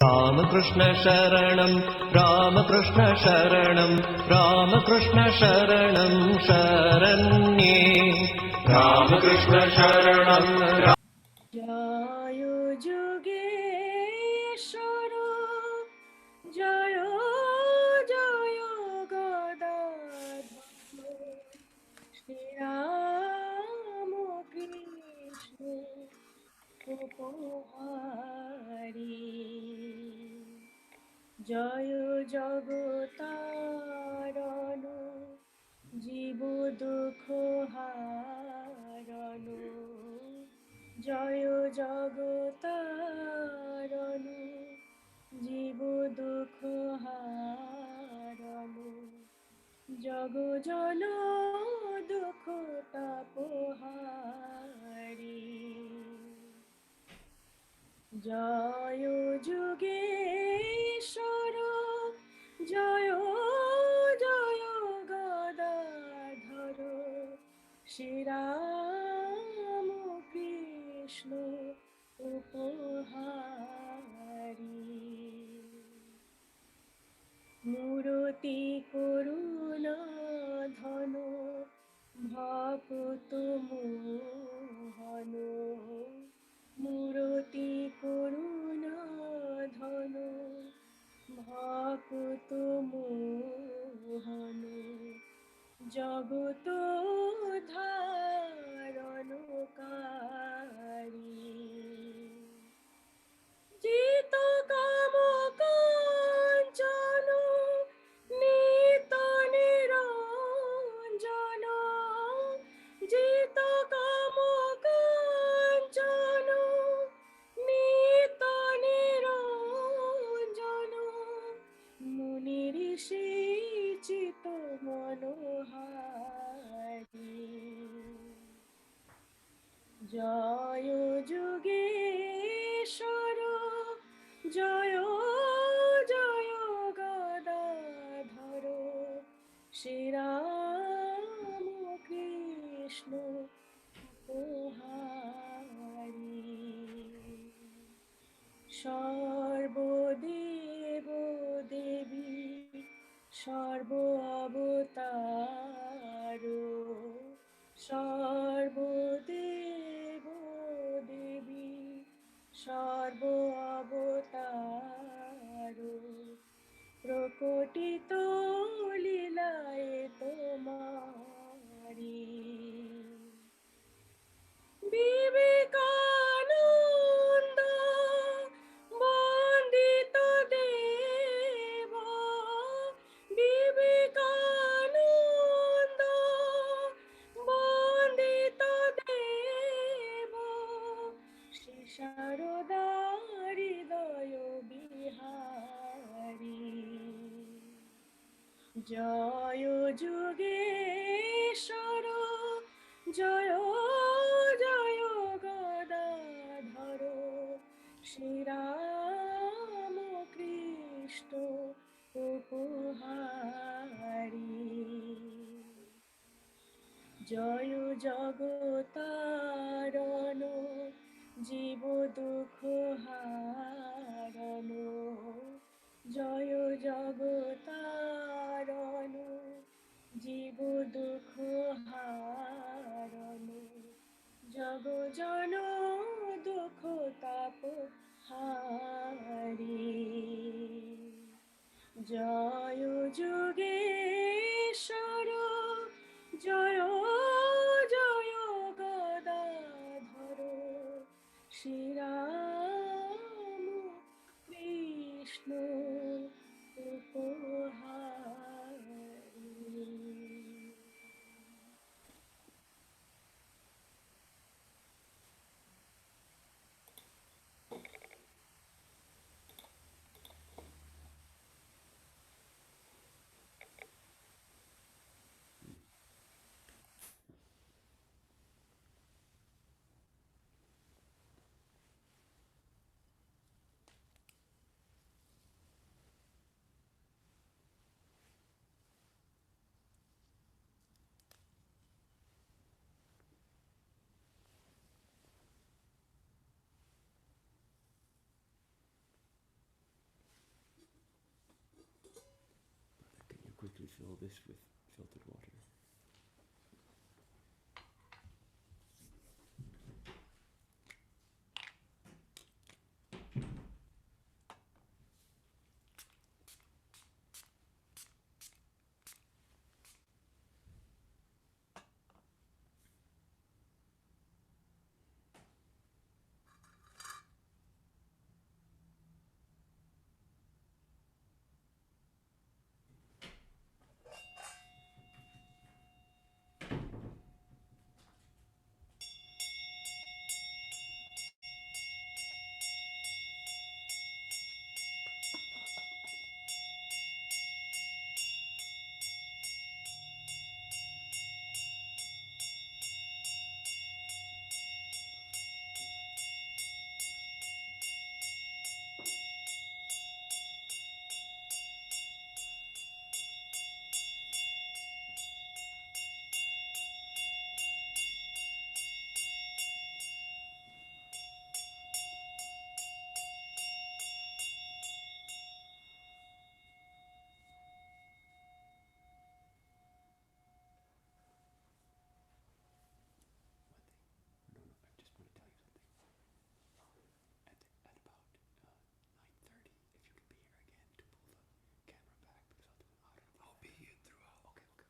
Ramakrishna Sharanam, Ramakrishna Sharanam, Ramakrishna Sharanam Sharanye, Ramakrishna Sharanam. Jayo Jogeshwara, Jayo Jayo Gadadhara, Sri Ramakrishna Upohari, Jayo Jagatarano, Jibo Dukho Harano, Jayo Jagatarano, Jibo Dukho Harano, Jago Jana Dukho Tapohari, Jayo Jogeshwara, Jayo Jayo Gadadhara, Sri Ramakrishna Upohari, Murati Koruna Dhano, Bhakuto Mohano, Murati Koruna Dhano, Bhakuto Mohano, Jagoto Dharanokari, Jito Kamo Kanchano, Nito Niranjano, Jito Kamo Kanchano, Nito Niranjano, Muni Rishi Chito Manohari, Jayo Jogeshwara, Jayo Jayo Gadadhara, Sri Ramakrishna Upohari, Sarbodev Devi, Sarbo Avataro, Sarbodev Devi, Sarbo Avataro, Prokotito Lilae Tomari, Vivekananda Bandito Deva, Vivekananda Bandito Deva, Shri Sarada Hridayo Bihari, Jayo Jogeshwara, Jayo Jayo Gadadhara, Sri Ramakrishna Upohari, Jayo Jagatarano, Jibo Dukho Harano, Jayo Jagatarano, Jibo Dukho Harano, Jago Jano Dukho Tapohari, Jayo Jogeshwara, Jayo Jayo Gadadhara, Sri Ramakrishna Upohari. this with filtered water. One thing, I just want to tell you something. At about 9:30, if you could be here again to pull the camera back, because I'll do an audio. I'll be here throughout. Okay.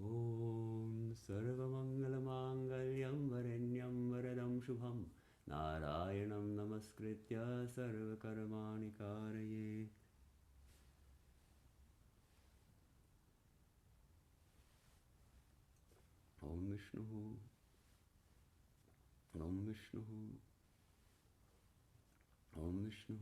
Om Sarvamangalamangalyam Varenyam Varadam Shubham Narayanam Namaskritya Sarvakarmani Karaye. Om Vishnu, Om Vishnu, Om Vishnu.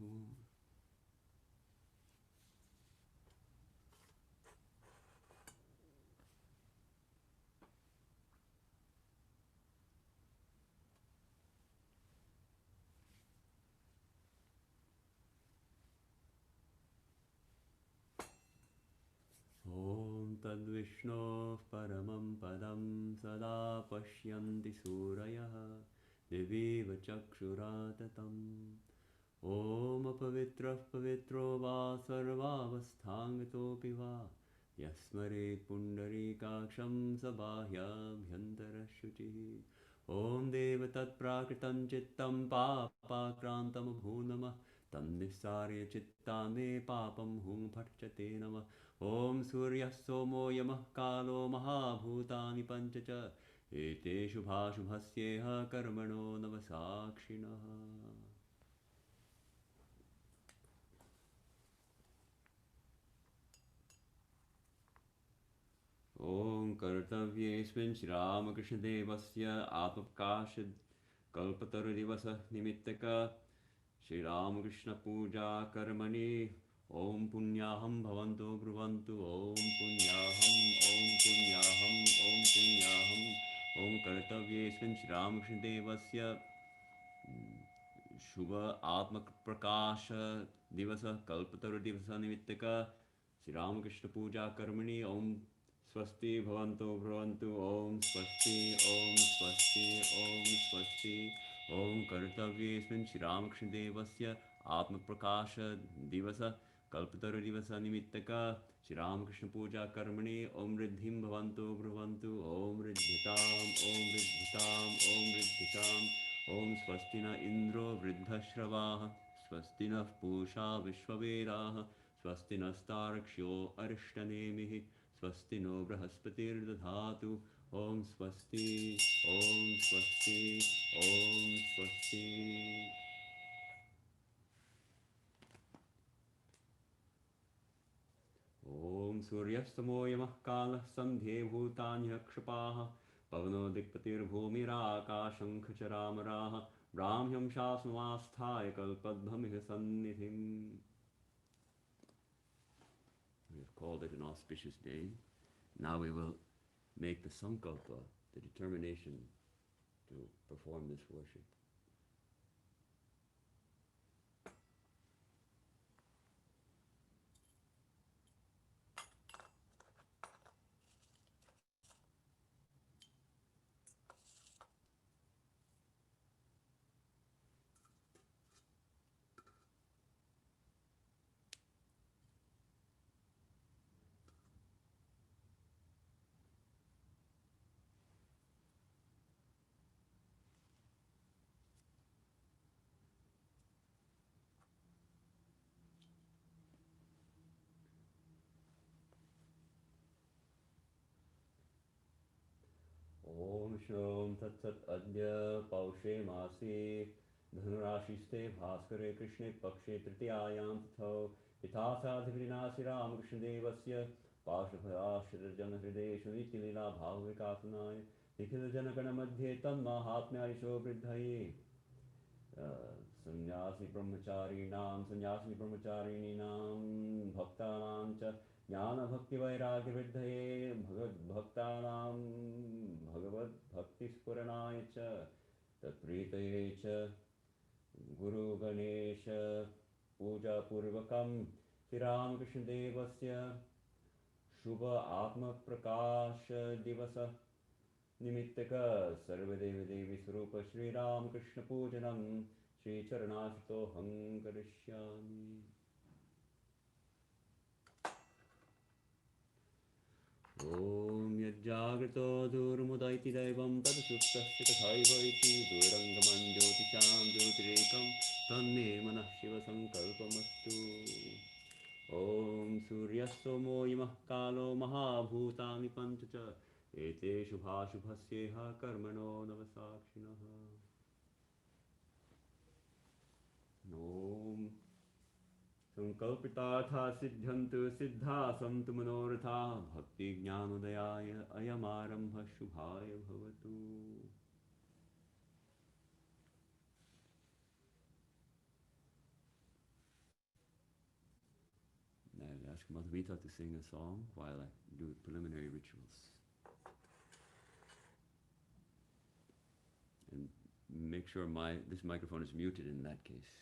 Om Tad Vishnu Paramam Padam Sada Pashyanti Surayah Diviva Chakshuratatam. Om Apavitra Pavitro Va Sarvavasthangatopi Va Yasmaret Pundarikaksham Sabahya Bhyantara Shuchi. Om Devatat Prakritam Chittam Papakrantam Bhunama Tandisarya Chittame Papam Hum Bhatchate Nama. Om Surya Somo Yamah Kalo Mahabhutani Panchacha Ete Shubha Shubhasyeha Karmano Navasakshinaha. Om Kartavyesmin Sri Ramakrishna Devasya Apapkasha Kalpataru Divasa Nimittaka Sri Ramakrishna Puja Karmani Om Punyaham Bhavanto Bruvantu Om Punyaham Om Punyaham Om Punyaham Om Kartavyesmin Sri Ramakrishna Devasya Shubha Atma Prakasha Divasa Kalpataru Divasa Nimittaka Sri Ramakrishna Puja Karmani Om Swasti Bhavanto Bhavantu Om Swasti Om Swasti Om Swasti Om Kartavyesmin Shri Ramakrishna Devasya Atma Prakasha Divasa Kalpataru Divasa Nimittaka Shri Ramakrishna Puja Karmani Om Riddhim Bhavanto Bhavantu Om Riddhitam Om Riddhitam Om Riddhitam Om Swastina Indro Vriddhashravaha Swastina Pusha Vishvaveraha Swastina Starakshyo Arishtanemihi Swastino Brahaspati'r Dadhatu Om Swasti Om Swasti Om Swasti. Om Suryastamo Yamah Kala Sandhye Bhutanya Kshapaha Pavano Dikpatir Bhumira Akasham Khacharamaraha Brahmyam Shasnavasthaya Kalpadbhamiha Sannidhim. We have called it an auspicious day. Now we will make the sankalpa, the determination to perform this worship. Shom Tat Sat Adya Paushe Masi Dhanurashiste Bhaskare Krishna Pakshe Tritiyayam Tatho Pitasa Dhivrinasi Ramakrishna Devasya Pashabhaya Jana Hrideshu Nitilila Bhavikasanaya Nikhil Janagana Madhye Tan Mahatmya Isho Vridhaye Sannyasi Brahmachari Nam Bhaktanam Cha Jnana Bhakti Vairagya Vridhaye Bhagavad Bhaktanam Bhagavad Bhakti Spuranaya Cha Tatpritaye Cha Guru Ganesha Puja Purvakam Sri Ramakrishna Devasya Shubha Atma Prakasha Divasa Nimittaka Sarvadevi Devi Swarupa Sri Ramakrishna Pujanam Sri Charanashito Hankarishyami. Om Yajjagrito Durmudaiti Devam Tadasuptasya Tathaiva Iti Durangaman Jyotisham Jyotirekam Tanme Manah Shiva Sankalpamastu. Om Suryasto Moyimah Kalo Mahabhutami Panchacha Ete Shubha Shubhasyeha Karmano Navasakshinaha. Om Sankalpitatha Siddhantu Siddha Santu Manoratha Bhakti Jnanodayaya Ayamarambha Shubhaya Bhavatu. I'll ask Madhvita to sing a song while I do preliminary rituals. And make sure this microphone is muted in that case.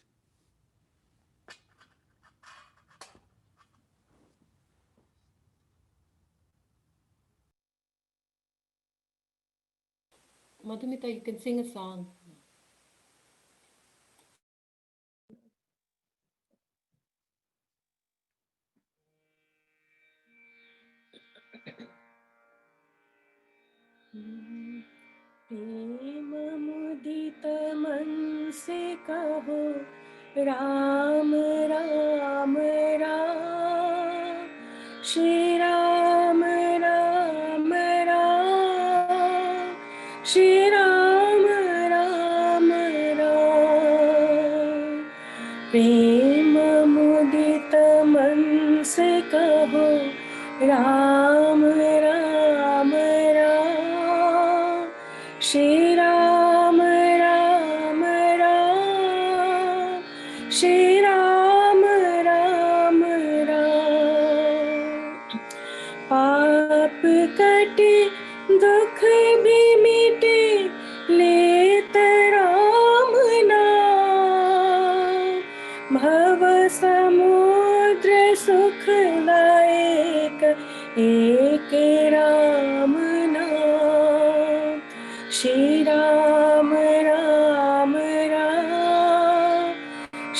Madhumita, you can sing a song. प्रेम मुदित मन से कहो राम राम राम, श्री राम राम राम, श्री राम राम राम। प्रेम मुदित मन से कहो राम राम राम, श्री राम राम राम, श्री राम राम राम। पाप कटे दुख भी मिटे लेत राम नाम, भव समुद्र सुखदायक एक राम नाम, श्री राम राम राम,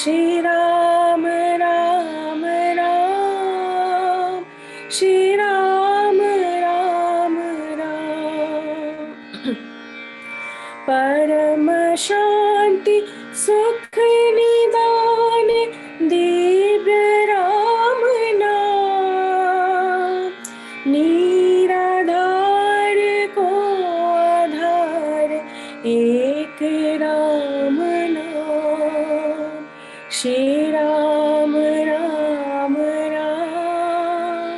श्री राम राम राम, श्री राम राम राम। परम शांति सुख निदान दिव्य राम नाम, निराधार को आधार एक राम नाम, श्री राम राम राम,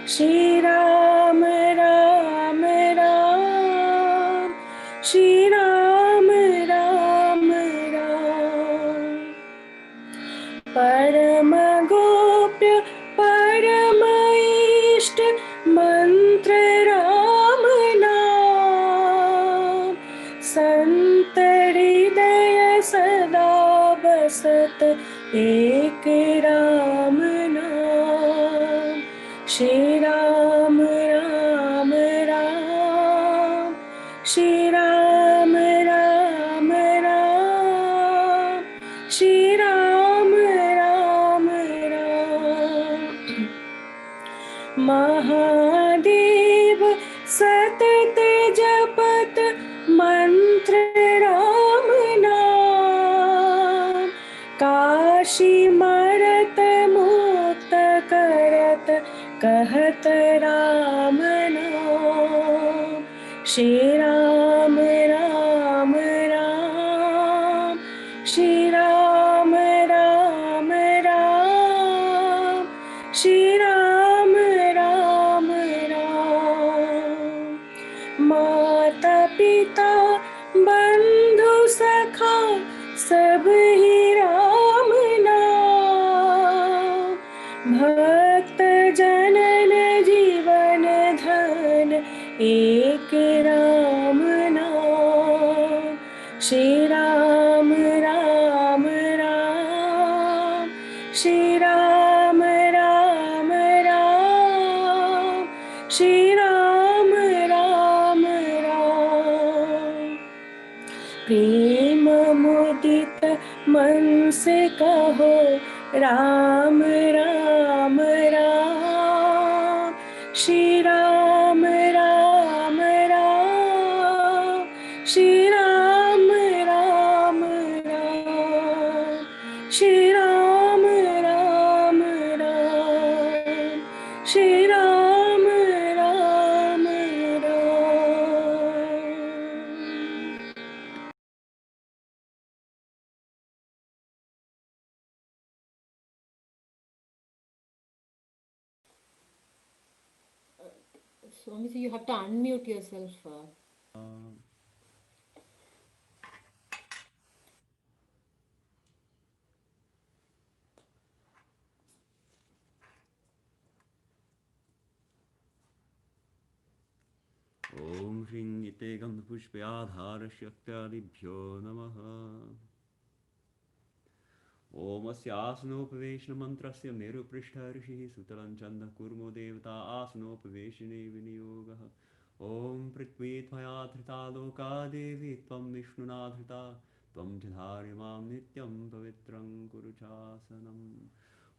श्री राम राम राम, श्री राम राम राम। परम गोप्य परम इष्ट मंत्र राम नाम, संत हृदय सदा बसत एक राम नाम, श्री राम राम राम, श्री राम राम राम, श्री राम राम राम। महादेव सतत जपत मंत्र राम नाम, काशी मरत मुक्त करत कहत राम नाम, श्री राम माता पिता बंधु सखा सब ही राम नाम। भक्त जनन जीवन धन एक राम नाम। श्री राम राम राम, श्री राम राम राम, श्री राम राम राम। प्रेम मुदित मन से कहो Ram Ram Ram. Shri Ram Ram Ram, Shri Ram Ram Ram, Shri Ram Ram Ram, Shri Ram Ram Ram. Swami, so you have to unmute yourself. Om Shring Ite Gandha Pushpe Adhara Shaktyadibhyo Namaha. Om Asyasnopaveshna Mantrasya Meru Prishta Rishi Sutalan Chanda Kurmo Devata Asnopaveshne Viniyogaha. Om Prithvi Tvayadhrita Loka Devi Tvam Vishnunadhrita Tvam Jidharyamam Nityam Pavitrang Kuruchasanam.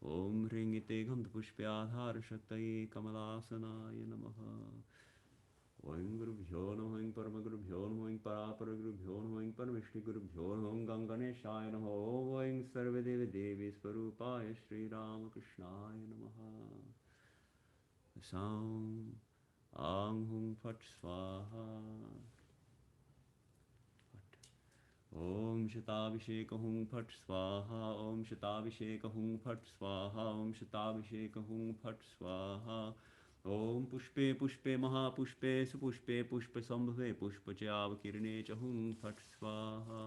Om Hring Ite Gandha Pushpe Adhara Shaktaye Kamalasanaye Namaha. Om Gurubhyo Namaha, Om Paramagurubhyo Namaha, Om Paraparagurubhyo Namaha, Om Paramishtigurubhyo Namaha, Om Ganganeshaya Namaha, Om Sarva Devi Swarupaya Sri Ramakrishnaaya Namaha. The sound Ang Hum Phat Swaha. Om Shatabhisheka Hum Phat Swaha, Om Shatabhisheka Hum Phat Swaha, Om Shatabhisheka Hum Phat Swaha. Om Pushpe Pushpe Mahapushpe Supushpe Pushpe Sambhave Pushpa Chavakirne Chahum Phat Swaha.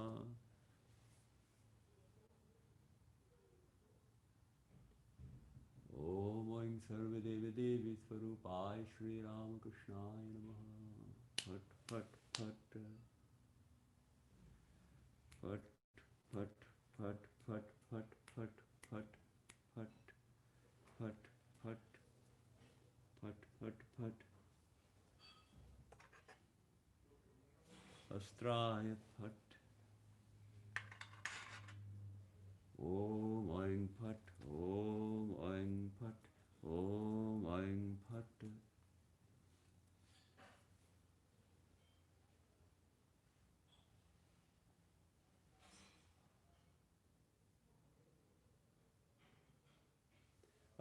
Om Aim Sarva Devi Swarupaya Sri Ramakrishnaaya Namaha. Phat Phat Phat Phat Phat Phat Phat Phat Phat Phat Phat Phat Phat Phat Phat Phat Astraya Phat. Om Aing Phat, Om Aing Phat, Om Aing Phat.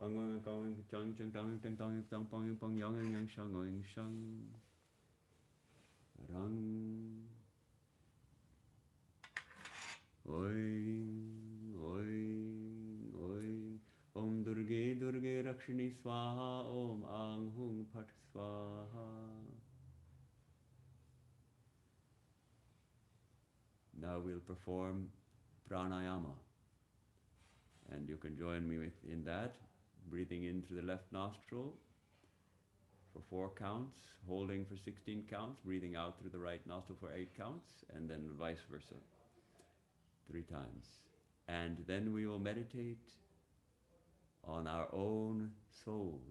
Ang Kong Chang Chang Tang Tang Tang Tang Pang Pang Yang Yang Shang Yang Shang Rang Oing Oing Oing Om Durge Durge Rakshini Swaha Om Ang Hung Phat Swaha. Now we'll perform pranayama, and you can join me in that, breathing in through the left nostril for 4 counts, holding for 16 counts, breathing out through the right nostril for 8 counts, and then vice versa, 3 times. And then we will meditate on our own soul,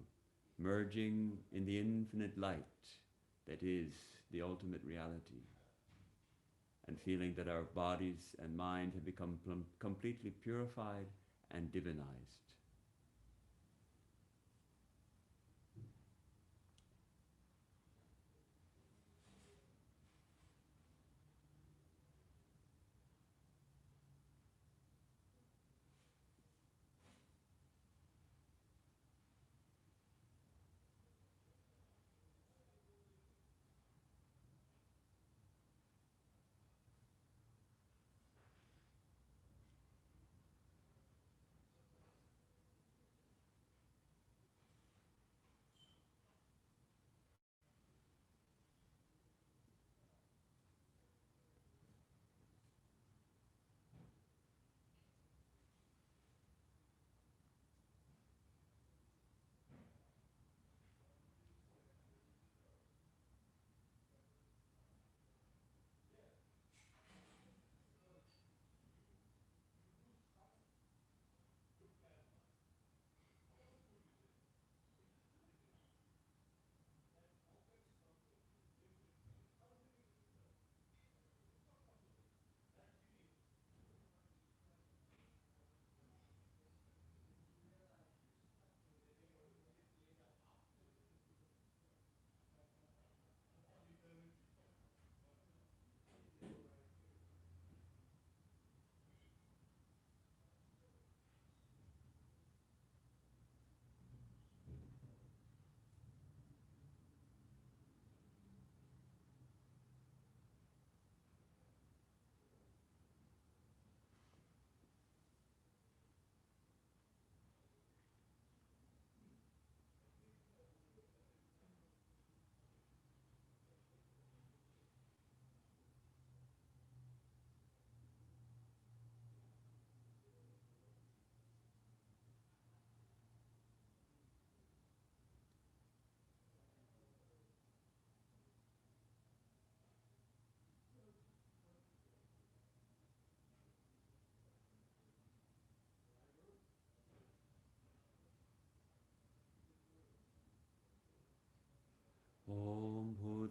merging in the infinite light that is the ultimate reality, and feeling that our bodies and mind have become completely purified and divinized.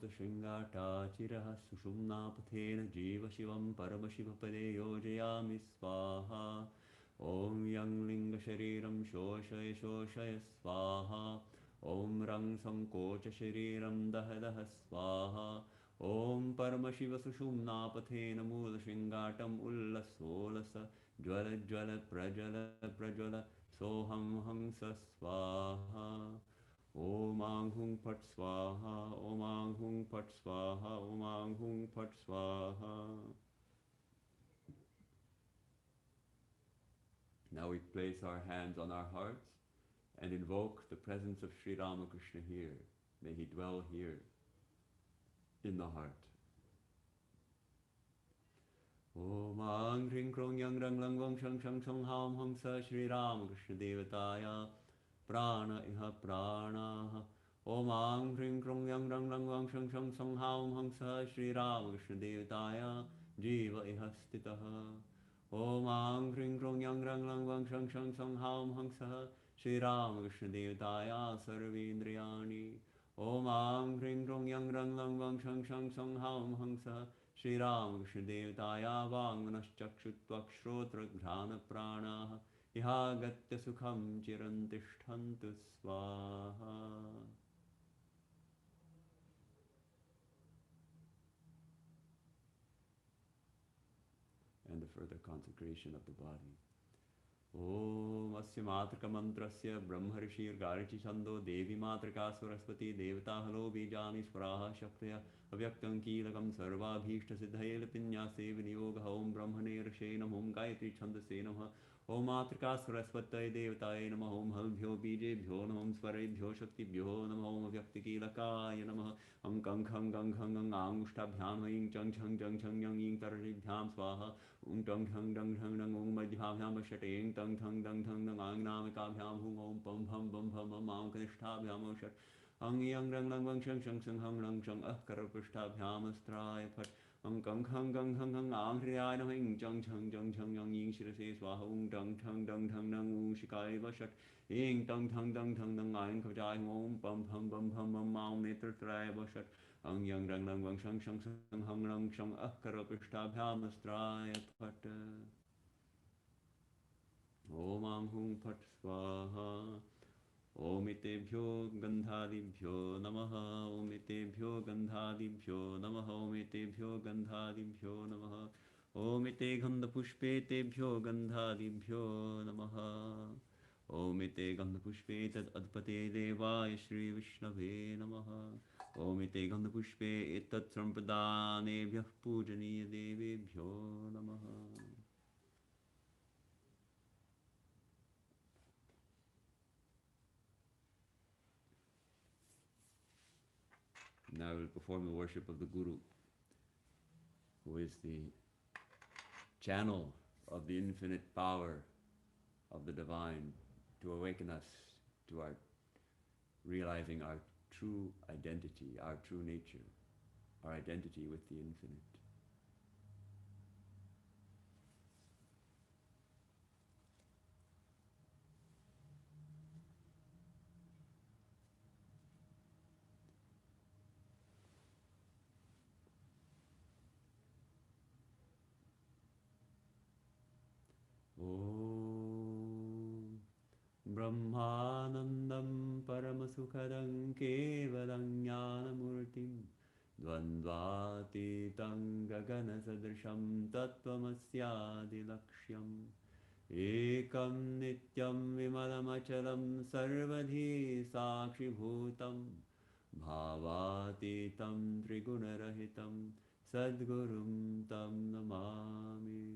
Shringata Chiraha Sushumna Pathena Jiva Shivam Paramashiva Pade Yojayami Swaha Om Yang Linga Shariram Shoshaya Shoshaya Swaha Om Rang Sankocha Shariram Dahadaha Swaha Om Paramashiva Sushumna Pathena Mula Shringatam Ulla Solasa Jwala Jwala Prajala Prajwala Soham Hamsa Swaha Om Ang Hung Pat Swaha Om Ang Hung Pat Swaha Om Ang Hung Pat Swaha. Now we place our hands on our hearts and invoke the presence of Sri Ramakrishna here. May he dwell here in the heart. Om Ang Hring Krong Yang Rang Lang Wang Shang Shang Song Ham Hang Sa Sri Ramakrishna Devataya Prana Iha Pranaha. Om Ang Hring Krong Yang Rang Lang Wang Shang Shang Song Ham Hang Sa Sri Ramakrishna Devataya Jiva Iha Stitaha. Om Ang Hring Krong Yang Rang Lang Wang Shang Shang Song Ham Hang Sa Sri Ramakrishna Devataya Sarvindriyani. Om Ang Hring Krong Yang Rang Lang Wang Shang Shang Song Ham Hang Sa Sri Ramakrishna Devataya Vangmanashchakshuttvak Shrotra Dhrana Pranaha Iha Gatya Sukham Chirantishtantu Swaha. And the further consecration of the body. Om Asya Matrika Mantrasya Brahmarishir Garichi Chando Devi Matrika Suraswati Devata Halo Bijani Svaraha Shaktaya Avyaktam Kilakam Sarva Bhishta Siddhayel Pinyase Vinyoga Om Brahmane Rashena Om Gayatri Chandase Namah Om Matrika Suraswatay Devataye Namah Om Halbhyo Bijebhyo Namah Svarebhyo Shaktibhyo Namah Om Avyakti Kilakaya Namah Ang Kang Khang Gang Khang Gang Angushtabhyam Ing Chang Chang Chang Chang Yang Ing Tarjibhyam Swaha Om Tang Thang Dang Thang Dang Om Madhyabhyam Shateng Tang Thang Dang Thang Dang Ang Namikabhyam Hum Om Pam Pam Pam Pam Pam Am Kanishtabhyam Shat Ang Yang Rang Lang Wang Shang Shang Sang Hang Rang Shang Karapishtabhyam Astraya Pat Ang Kang Khang Gang Khang Gang Ang Hriyaya Nam Ing Chang Chang Chang Chang Yang Ing Shirase Swaha Om Tang Thang Dang Thang Dang Om Shikai Vashat Ing Tang Thang Dang Thang Dang Ang Kavjai Om Pam Pam Pam Pam Pam Am Netr Traya Vashat Ang Yang Rang Lang Wang Shang Shang Sang Hang Rang Shang Karapishtabhyam Astraya Pat Om Ang Hung Pat Swaha Om Itebhyo Gandhadibhyo Namaha Om Itebhyo Gandhadibhyo Namaha Om Itebhyo Gandhadibhyo Namaha Om Ite Gandha Pushpe Tebhyo Gandhadibhyo Namaha Om Ite Gandha Pushpe Tad Adpate Devaya Shri Vishnave Namaha Om Ite Gandha Pushpe Etat Sampradanebhyah Pujaniya Devebhyo Namaha. Now we will perform the worship of the Guru, who is the channel of the infinite power of the divine to awaken us to our realizing our true identity, our true nature, our identity with the infinite. Om Brahmanandam Paramasukhadam Kevalam Jnanamurtim Dvandvatitam Gagana Sadrisham Tattvamasyaadilaksham Ekam Nityam Vimalamachalam Sarvadhi Sakshi Bhutam Bhavatitam Trigunarahitam Sadgurum Tam Namami.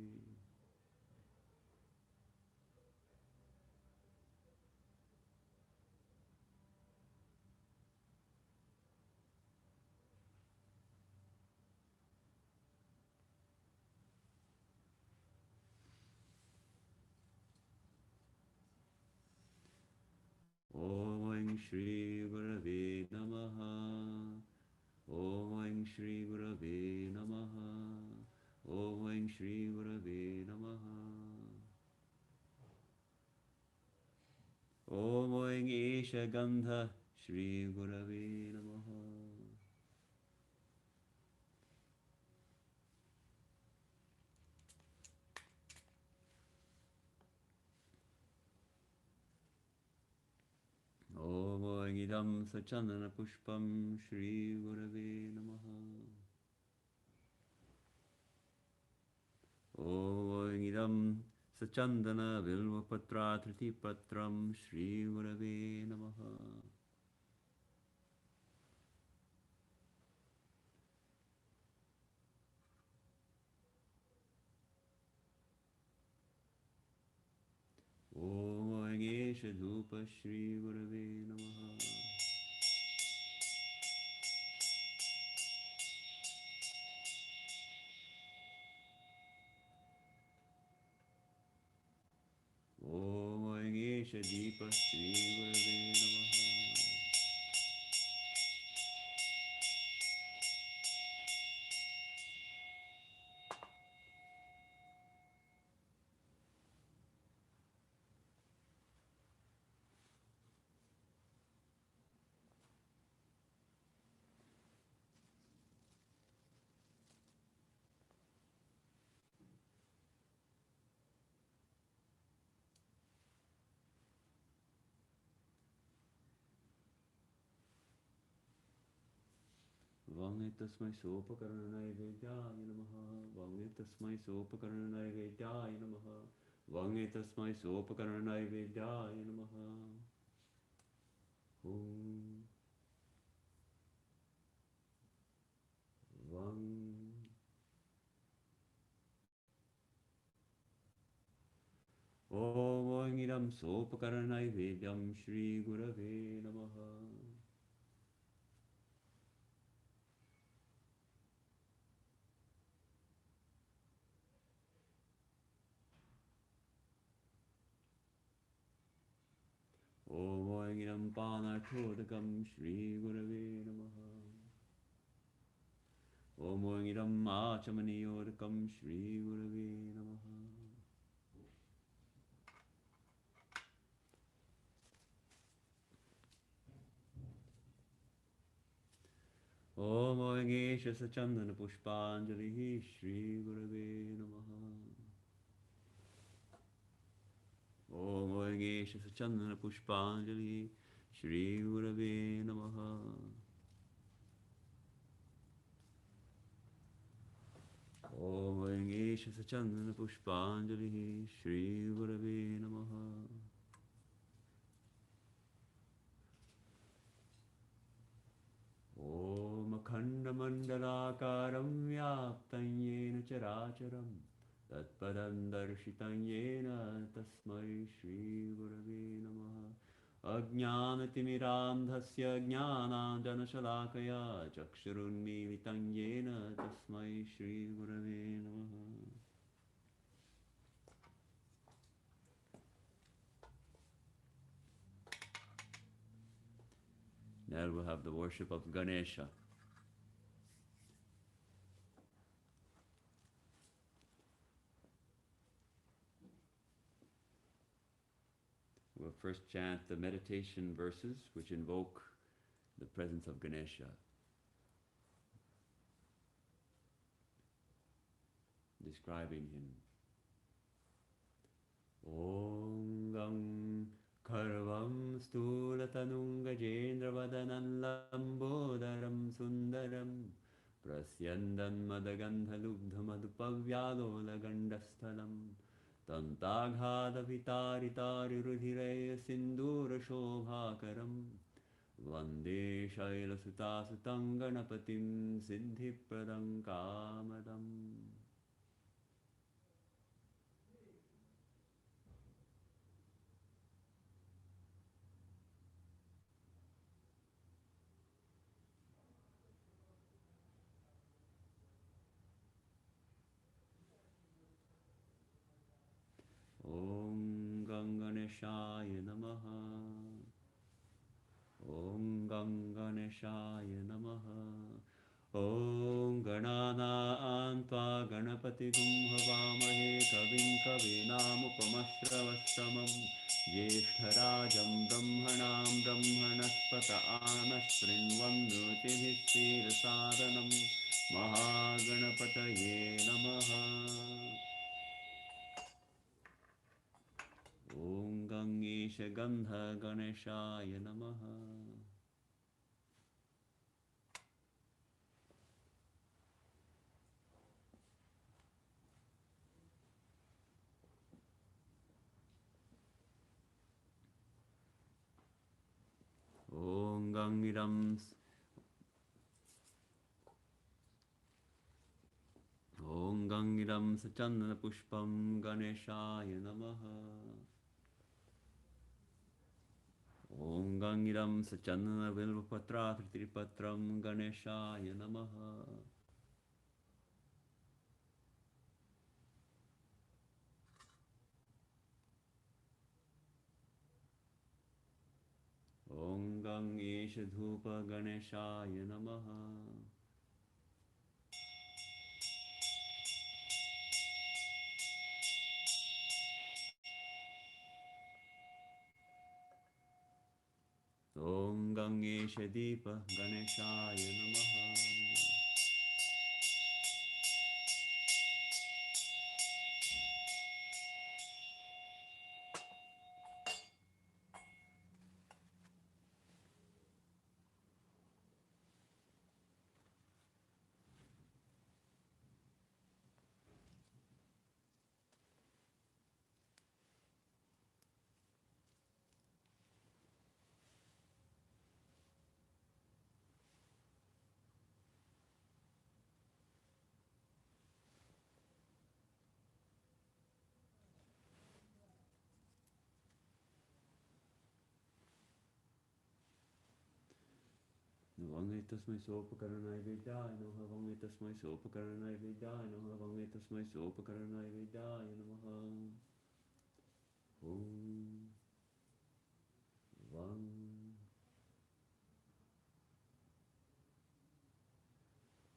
Om Shri Gurave Namaha. Om Shri Gurave Namaha. Om Shri Gurave Namaha. Om Isha Gandha Shri Gurave Namaha. Idam Sachandana Pushpam Shri Gurave Namaha. Idam Sachandana Vilvapatra Triti Patram Shri Gurave Namaha. Esha Dhupa Shri Gurave Namaha. Esha Deepa Shri Gurave Namaha. Vangetasmai Sopakarnai Vedyaya Namaha. Vangetasmai Sopakarnai Vedyaya Namaha. Vangetasmai Sopakarnai Vedyaya Namaha. Om Vang Om Idam Sopakarnai Vedyam Shri Gurave Namaha. Om Idam Panachodakam Shri Gurave Namaha. Om Idam Achamaniyodakam Shri Gurave Namaha. Om Esha Sachandana Pushpanjali Shri Gurave Namaha. Om Esha Sachandana Pushpanjali Shri Gurave Namaha. Om Esha Sachandana Pushpanjali Shri Gurave Namaha. Om Akhandamandalakaram Vyaptam Yena Characharam Tatpadam Darshitam Yena Tasmai Shri Gurave Namaha. Ajnanatimidandhasya Jnananjanashalakaya Chakshurunmilitam Yena Tasmai Shri Gurave Namaha. Now we'll have the worship of Ganesha. We'll first chant the meditation verses which invoke the presence of Ganesha, describing him. Om Gam Karvam Stulatanung Gajendra Vadanam Lambodaram Sundaram Prasyandan Madagandha Lubdha Madhupavyalola Gandastalam Tantaghada Vitari Rudhiraya Sindura Shobhakaram Vande Shaila Sutasutang Ganapatim Siddhipradam Kamadam. Om Ganganeshaya Namaha. Om Ganganeshaya Namaha. Om Ganana Antva Ganapati Gumhavamahe Kavim Kavinamupamashravastamam Jeshtarajam Brahmanam Brahmanaspata Anashrinvannuti Sadhanam Mahaganapataye Namaha. Om Gangesha Gandha Ganeshaya Namaha. Om Gangiram Sachandana Pushpam Ganeshaya Namaha. Om Gangiram Sachandana Vilvapatra Tritripatram Ganeshaya Namaha. Om Gang Esha Dhupa Ganeshaya Namaha. Om Gangesha Deepa Ganeshaya Namaha. Vange tasmai sopakaranai vedaya namaha. Vange tasmai sopakaranai vedaya namaha. Vange tasmai sopakaranai vedaya namaha. Om Vam.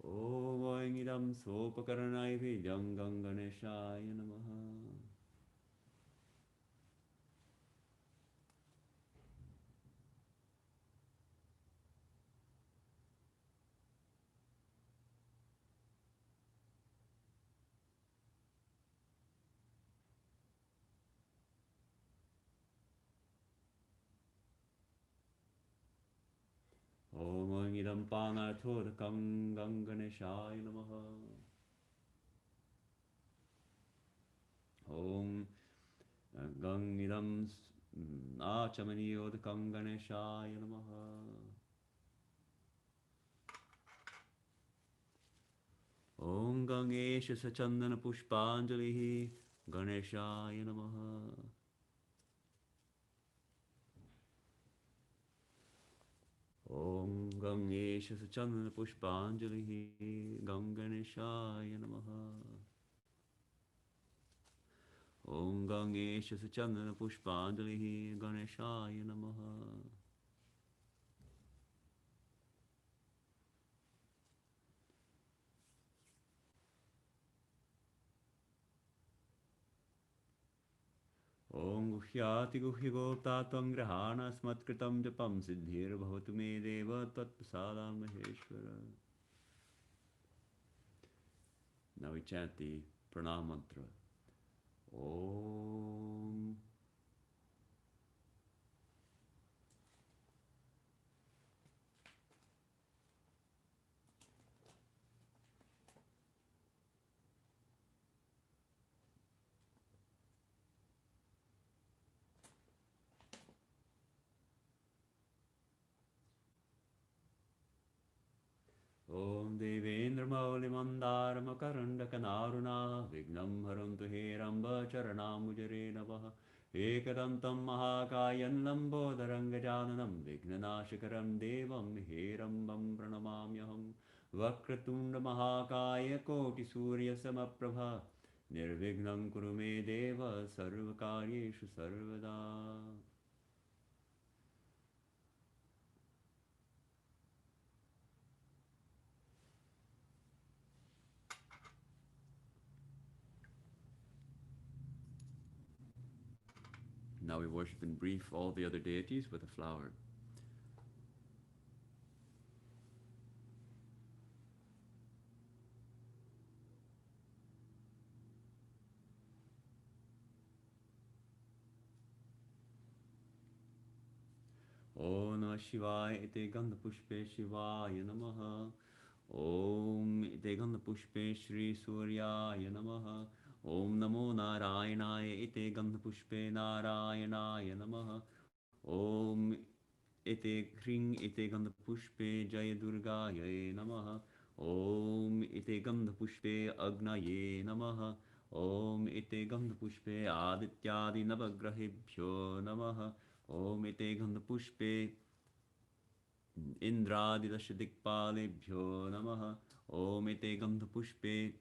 Om Vaingidam sopakaranai vedam Ganganeshaya namaha. Om Vaingidam Panathodakam Ganganeshaya namaha. Om Gangidam Achamaniyodakam Ganeshaya namaha. Om Gangesha Sachandana Pushpanjalihi Ganeshaya namaha. Om Gangesha Sachandana Pushpanjalihi Ganganeshaya namaha. Om Gangesha Sachandana Pushpanjalihi Ganeshaya namaha. Om Guhyati Guhyigo Tatvam Grahana Smatkritam Japam Siddhir Bhavatu Me Deva Tat Prasadam Maheshwara. Now we chant the Pranam Mantra. Om. Om Devendra Mauli Mandara Makaranda Kanaruna Vignam Harantu Heramba Charanamujare Navaha Ekadantam Mahakayan Lambodharanga Jananam Vignanashikaram Devam Herambam Pranamamyaham Vakratunda Mahakaya Koti Surya Samaprabha Nirvignam Kurume Deva Sarvakaryeshu Sarvada. Now we worship in brief all the other deities with a flower. Om Namah Shivaya Ite Gandha Pushpe Shivaya Namaha. Om Ite Gandha Pushpe Shri Suryaya Namaha. Om Namo Narayanaya Ite Gandha Pushpe Narayanaya Namaha. Om ite Hring ite Gandha Pushpe Jaya Durgaye Namaha. Om ite Gandha Pushpe Agnaye Namaha. Om ite Gandha Pushpe Adityadi Navagrahebhyo Namaha. Om ite Gandha Pushpe Indradidashadikpalebhyo Namaha. Om ite Gandha Pushpe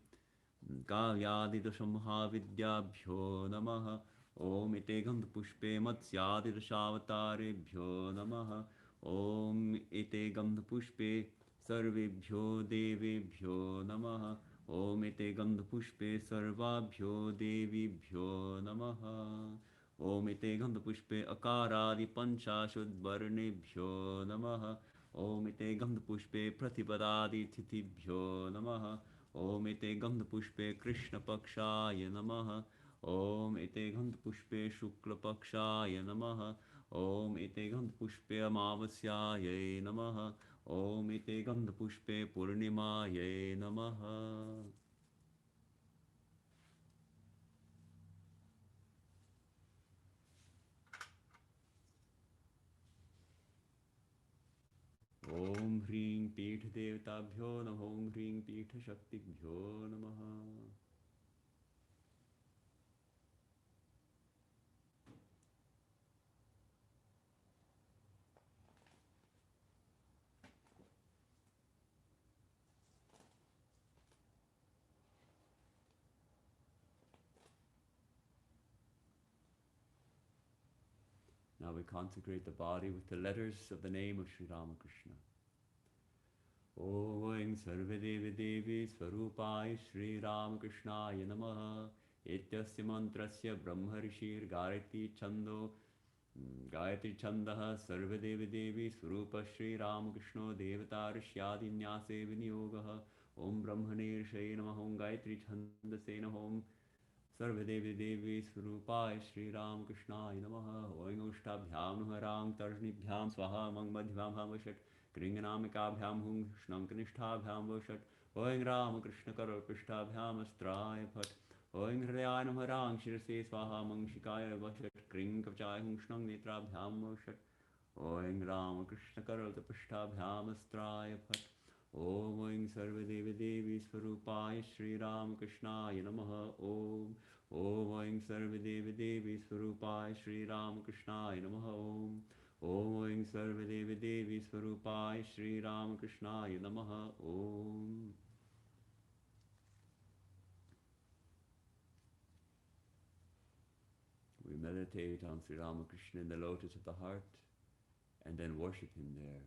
Kavyadidashamhavidyabhyo Namaha. Om ite Gandha Pushpe Matsyadidashavatarebhyo Namaha. Om ite Gandha Pushpe Sarvebhyo Devebhyo Namaha. Om ite Gandha Pushpe Sarvabhyo Devibhyo Namaha. Om ite Gandha Pushpe Akaradi Panchashudvarnebhyo Namaha. Om ite Gandha Pushpe Pratipadadi Tithibhyo Namaha. Om ite Gandha Pushpe Krishna Pakshaya Namaha. Om ite Gandha Pushpe Shukla Pakshaya Namaha. Om ite Gandha Pushpe Amavasyaye Namaha. Om ite Gandha Pushpe Purnimaye Namaha. Om Hring Pitha Devatabhyo Namaha. Om Hring Pitha Shaktibhyo Namaha. Now we consecrate the body with the letters of the name of Sri Ramakrishna. Om Sarvadevi Devi Swarupai Sri Ramakrishnaaya Namaha. Ityasya mantrasya Brahmarishir Gayatri Chandaha Sarvadevi Devi Swarupa Sri Ramakrishna Devatarishyadinyase Vinyogaha. Om Brahmane Shai Namaha. Om Gayatri Chandase Namaha. Om Sarvadevi Devi Swarupai Sri Ramakrishnaaya Namaha. Om Ushtabhyam Nuharang Tarjnibhyam Swaha Mang Madhyam Hamashat Kringanamikabhyam Hung Shnankanishtabhyam Vashat. Om Ramakrishna Karalpishtabhyam Astraya Phat. Om Hridayanam Harang Shirase Swaha Mang Shikaya Vashat Kringkavchaya Hung Shnang Netrabhyam Vashat. Om Ramakrishna Karalpishtabhyam Astraya Phat. Om Sarvadevi Devi Swarupaya Sri Ramakrishnaaya Namaha. Om Sarvadevi Devi Swarupaya Sri Ramakrishnaaya Namaha. Om Sarvadevi Devi Swarupaya Sri Ramakrishnaaya Namaha. Om. We meditate on Sri Ramakrishna in the lotus of the heart and then worship him there.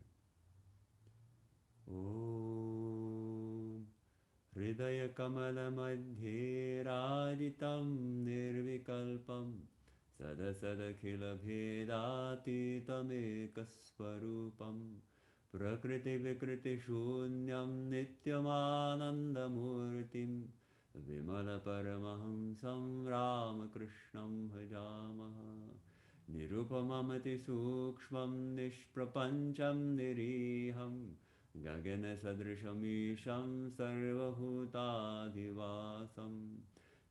Om Hridaya Kamala Madhye Raditam Nirvikalpam Sada Sada Khila Bhedatitam Ekasvarupam Prakriti Vikriti Shunyam Nityam Anandamurtim Vimala Paramahamsam Ramakrishnam Bhajamaha Nirupamamati Sukshmam Nishprapancham Niriham Gagana Sadrishamisham Sarvahutadhivasam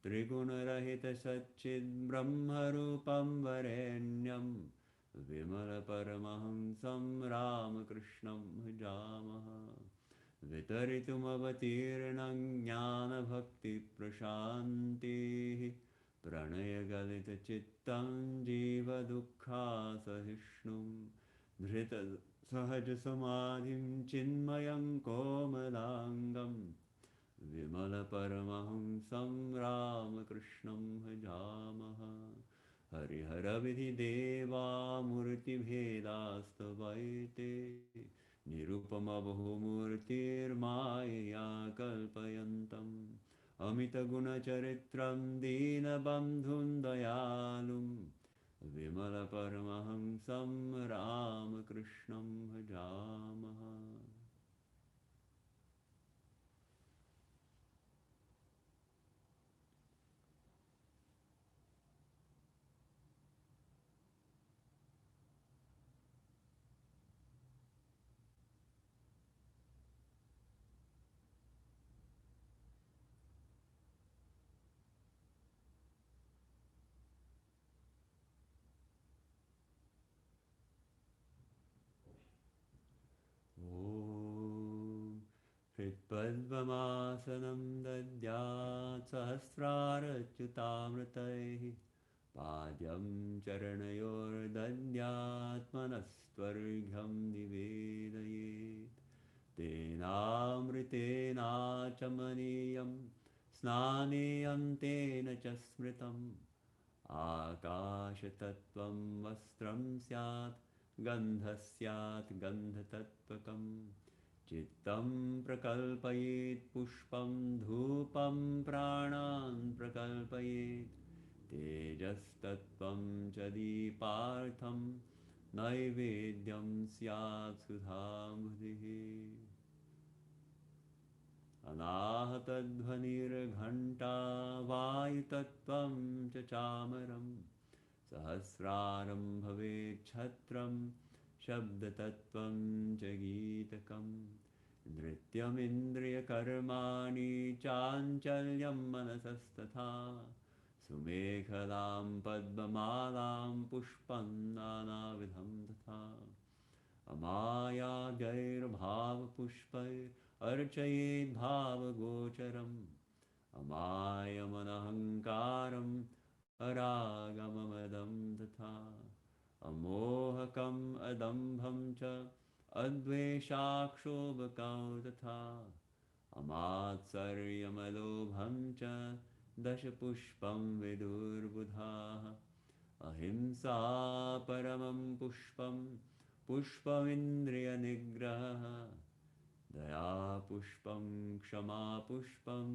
Trigunarahita Satchid Brahmarupam Varenyam Vimala Paramahamsam Ramakrishnam Bhajamaha Vitaritumavatirnam Jnana Bhakti Prashanti Pranaya Galita Chittam Jiva Dukha Sahishnum Dhrita Sahaja Samadhim Chinmayam Komalangam Vimala Paramahamsam Ramakrishnam Bhajamaha Harihara Vidhi Deva Murti Bhedastavaite Nirupama Bahumurtir Maya Kalpayantam Amita Guna Charitram Dina Bandhun Dayalum Vimala Paramahamsam Ramakrishnam Bhajamaha. हृत्पद्ममासनं दद्यात् सहस्रारच्युतामृतैः पाद्यं चरणयोर्दद्यात्मनस्त्वर्घ्यं निवेदयेत् तेनामृतेनाचमनीयं स्नानेयं तेन च स्मृतम् आकाशतत्त्वं वस्त्रं स्यात् गन्धः स्यात् गन्धतत्त्वकम् चित्तं प्रकल्पयेत् पुष्पं धूपं प्राणान् प्रकल्पयेत् तेजस्तत्त्वं च दीपार्थं नैवेद्यं स्यात् सुधामृतिः अनाहतध्वनिर्घण्टा वायुतत्त्वं च चामरं सहस्रारं भवेत् छत्रं शब्दतत्त्वं च गीतकम् नृत्यमिन्द्रियकर्माणि चाञ्चल्यं मनसस्तथा सुमेखलां पद्ममालां पुष्पं नानाविधं तथा अमायागैर्भावपुष्पैरर्चयेद्भावगोचरम् अमायमनहङ्कारम् अरागममदं तथा अमोहकम् अदम्भं च अद्वेषाक्षोभकौ तथा अमात्सर्यमलोभं च दशपुष्पं विदुर्बुधाः अहिंसा परमं पुष्पं पुष्पमिन्द्रियनिग्रहः दया पुष्पं क्षमा पुष्पं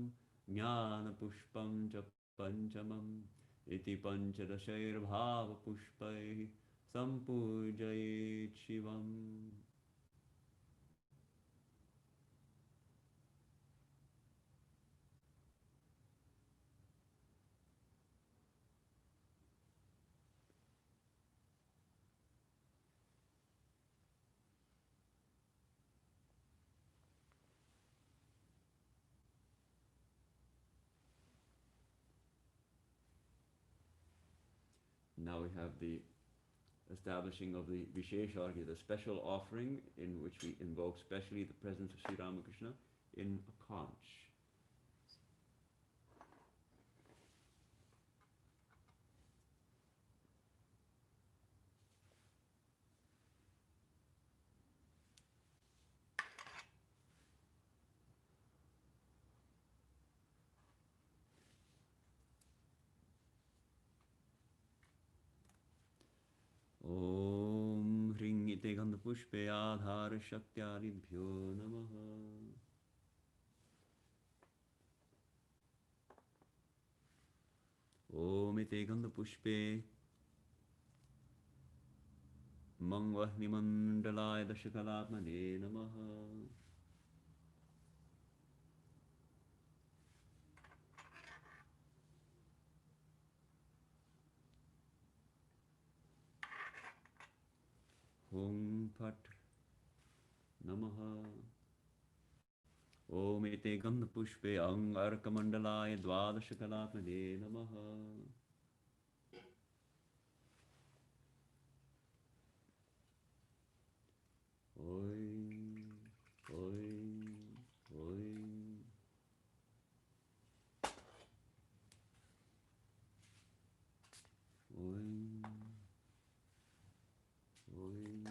ज्ञानपुष्पं च पञ्चमम् इति पञ्चदशैर्भावपुष्पैः सम्पूजयेत् शिवम्. Now we have the establishing of the Visheshargya, the special offering in which we invoke specially the presence of Sri Ramakrishna in a conch. Om Hring Ite Gandha Pushpe Adhara Shaktyaribhyo Namaha. Om Ite Gandha Pushpe Mangvahni Mandalaya Dashakalatmane Namaha. Om Pat Namaha. Om Ete Gandha Pushpe Angarka Mandalaya Dvadashakalatmane Namaha. Oim, Oim, Oim. Oim, Oim.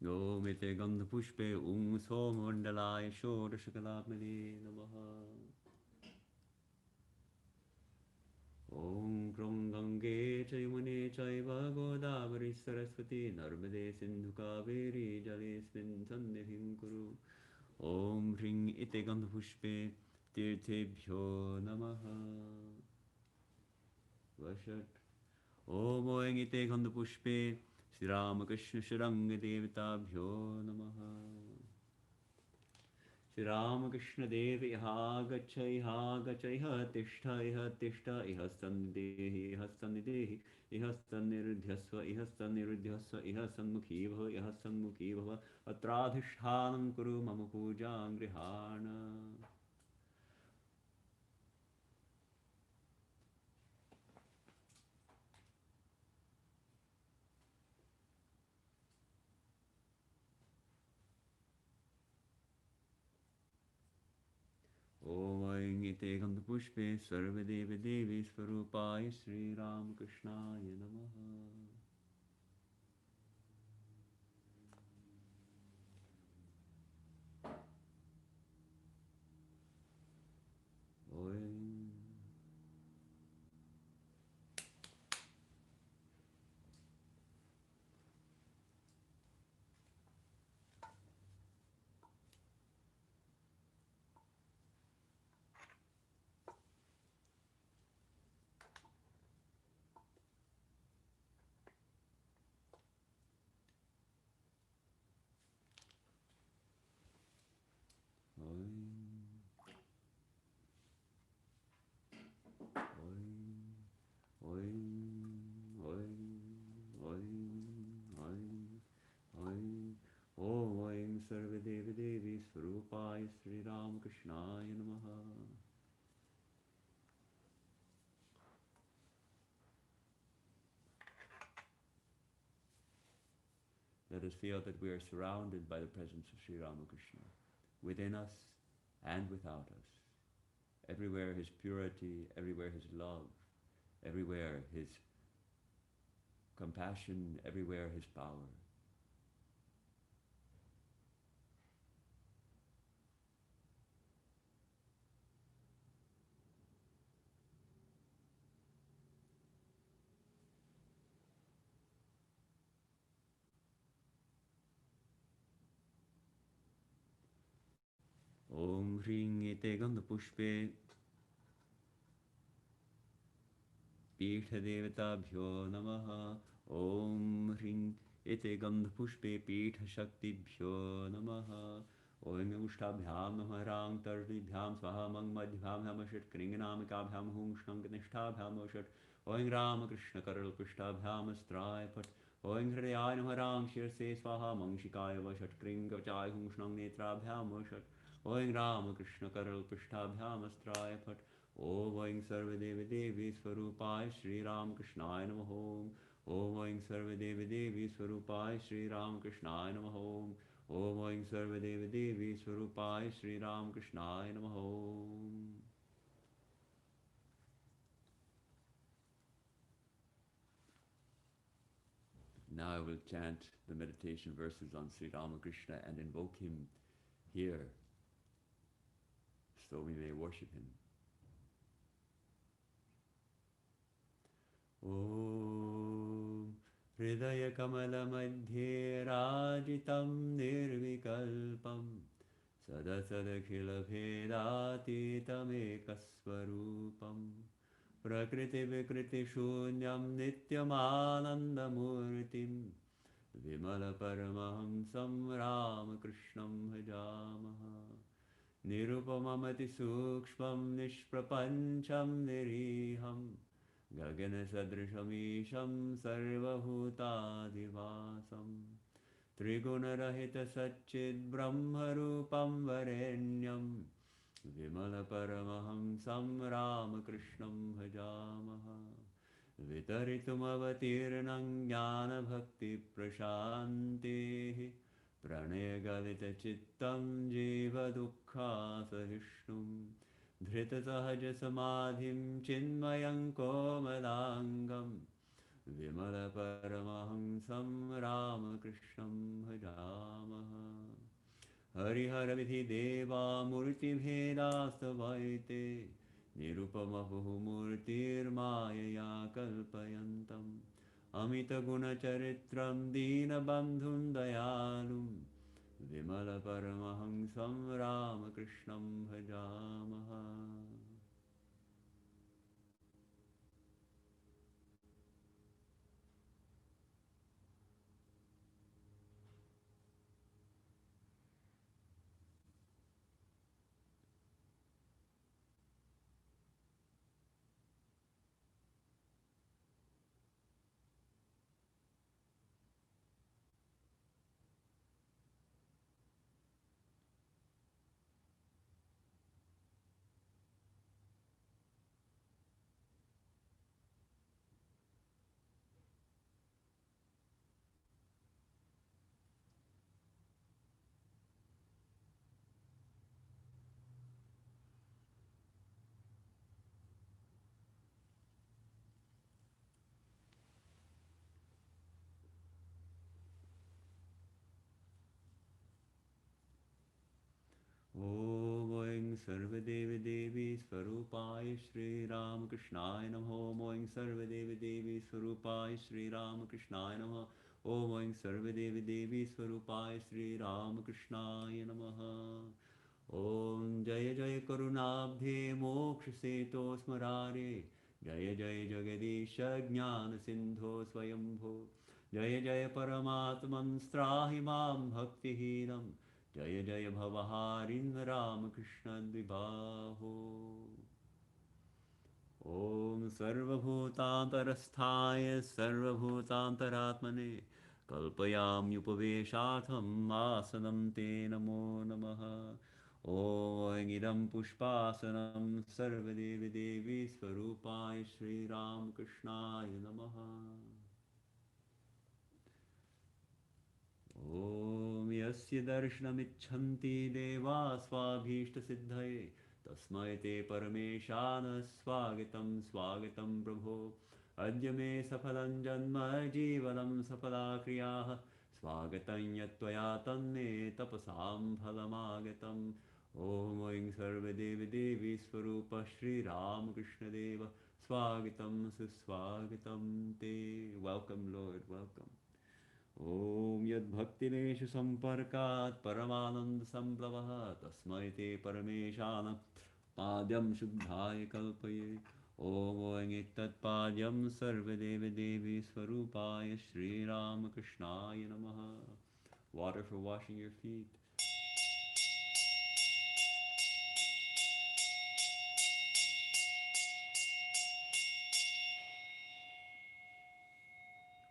Om ite gandha pushpe somandalaya shodashakalapmane namaha. Om krom gange chayamune chaiva godavari saraswati narmade sindhu kaveri jalesmin sannidhim kuru. Om hring ite gandha pushpe tirthebhyo namaha. Vashat. Om oeng ite gandha pushpe Sri Ramakrishna Sharanga Devatabhyo Namaha. Sri Ramakrishna Dev Iha Gacha Iha Gacha Iha Tishta Iha Tishta Iha Sandehi Iha Sandehi Iha Sanniruddhyasva Iha Sanniruddhyasva Iha Sanmukhi Bhava Iha Sanmukhi Bhava Atradhishtanam Kuru Mama Puja Grihana. Om Aing Ite Gandha Pushpe Sarva Devi Devi Svarupaya Sri Ramakrishna Namaha. Om. Sarva Devi Devi Svarupaya Sri Ramakrishna Namaha. Let us feel that we are surrounded by the presence of Sri Ramakrishna, within us and without us. Everywhere his purity, everywhere his love, everywhere his compassion, everywhere his power. Om Hring Ite Gandha Pushpe Pitha Devatabhyo Namaha. Om Hring Ite Gandha Pushpe Pitha Shaktibhyo Namaha. Om Ustabhyam Namaha Rang Tarvibhyam Swaha Mang Madhyam Hamashat Kringanamikabhyam Hung Shnanganishtabhyam Oshat. Om Ramakrishna Karal Pushtabhyam Astray Pat. Om Hridayaya Namaha Rang Shirse Swaha Mang Shikaya Vashat Kringavachai Hung Shnang Netrabhyam Oshat. Om Ramakrishna Karal Pushtabhyam Astray Pat. Om Aing Sarva Devi Devi Svarupaya Sri Ramakrishna Namaha. Om Aing Sarva Devi Devi Svarupaya Sri Ramakrishna Namaha. Om Aing Sarva Devi Devi Svarupaya Sri Ramakrishna Namaha. Now I will chant the meditation verses on Sri Ramakrishna and invoke him here so we may worship him. Om Hridaya Kamala Madhye Rajitam Nirvikalpam Sadasadakhila Bhedatitam Ekasvarupam Prakriti Vikriti Shunyam Nityam Anandamurtim Vimala Paramahamsam Ramakrishnam Bhajamaha Nirupamamati Sukshmam Nishprapancham Niriham Gagana Sadrishamisham Sarvabhutadivasam Trigunarahita Satchid Brahmarupam Varenyam Vimala Paramahamsam Ramakrishnam Bhajamaha Vitaritumavatirnam Jnana Bhakti Prashantehi Pranaya Chittam Jiva Dukkha Sahishnum Dhrita Sahaja Samadhim Chinmayam Komalangam Vimala Paramahamsam Ramakrishnam bhajamaha. Harihara Vidhi Deva Murti Bhedastavaite Nirupamapuhu Murtir Mayaya Kalpayantam Amita Guna Charitram Dina Bandhun Dayalum Vimala Paramahamsam Ramakrishnam bhajamaha. Om Sarva Devi Devi Svarupaya Sri Ramakrishnaya Namo. Om Sarva Devi Devi Svarupaya Sri Ramakrishnaya Namo. Om Sarva Devi Devi Svarupaya Sri Ramakrishnaya Namo. Om Jaya Jaya Karunabdhe Moksha Seto Smarare. Jaya Jaya Jagadisha Jnana Sindho Swayambho. Jaya Jaya Paramatman Strahimam Bhakti Hinam. Jaya Jaya Bhavaharin Ramakrishna Dvibaho. Om Sarvabhutantarasthaya Sarvabhutantaratmane Kalpayam Yupaveshatham Asanam Te Namo Namaha. Om Idam Pushpasanam Sarvadevi Devi Svarupaya Sri Ramakrishnaya Namaha. Om Yasya Darshanamichanti Deva Svabhishta Siddhaye Tasmai Te Parameshana Swagatam Swagatam Prabho. Adya me Safalam Janma Jivanam Safala Kriyaha Swagatam Yatvaya Tanne Tapasam Phalamagatam. Om Aing Sarva Devi Devi Swarupa Sri Ramakrishna Deva Swagatam Suswagatam Te. Welcome, Lord, welcome. Om Yad Bhaktineshu Samparkat Paramanand Samplavaha Tasmai Te Parameshana Padyam Shuddhaya Kalpaye. Om Ettat Padyam Sarva Devi Devi Swarupaya Sri Ramakrishnaya Namaha. Water for washing your feet.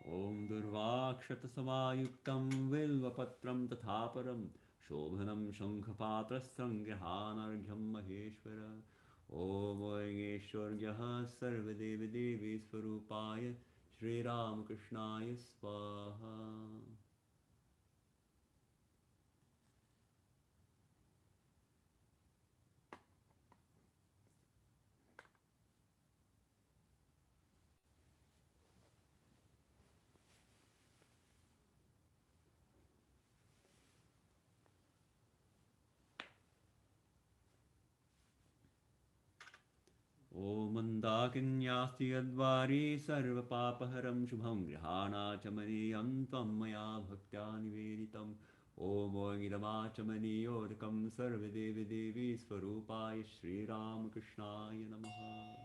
Om Durvakshata Samayuktam Vilvapatram Tathaparam Shobhanam Shankhapatrastam Grihanargham Maheshwara. Om Eshwargyaha Sarvadevi Devi Swarupaya Sri Ramakrishnaya Swaha. Om Mandakinyasti Advari Sarva Papaharam Shubham Grihana Chamaniyam Tvam Maya Bhaktya Niveditam. Om Idamachamani Yodakam Sarva Devi Devi Swarupaya Sri Ramakrishnaya Namaha.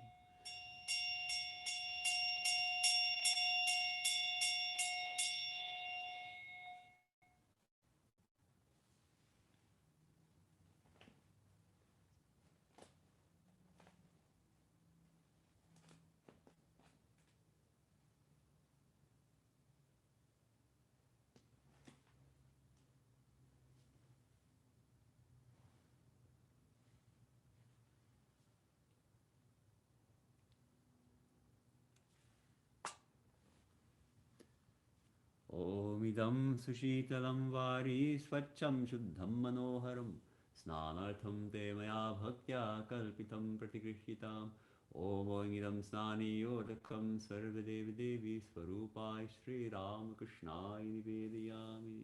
Om Idam Sushitalam Vari Swacham Shuddham Manoharam Snanartham Te Maya Bhaktya Kalpitam Pratikrishitam. Om Idam Snani Yodakam Sarvadevi Devi Swarupai Sri Ramakrishna Nivedayami.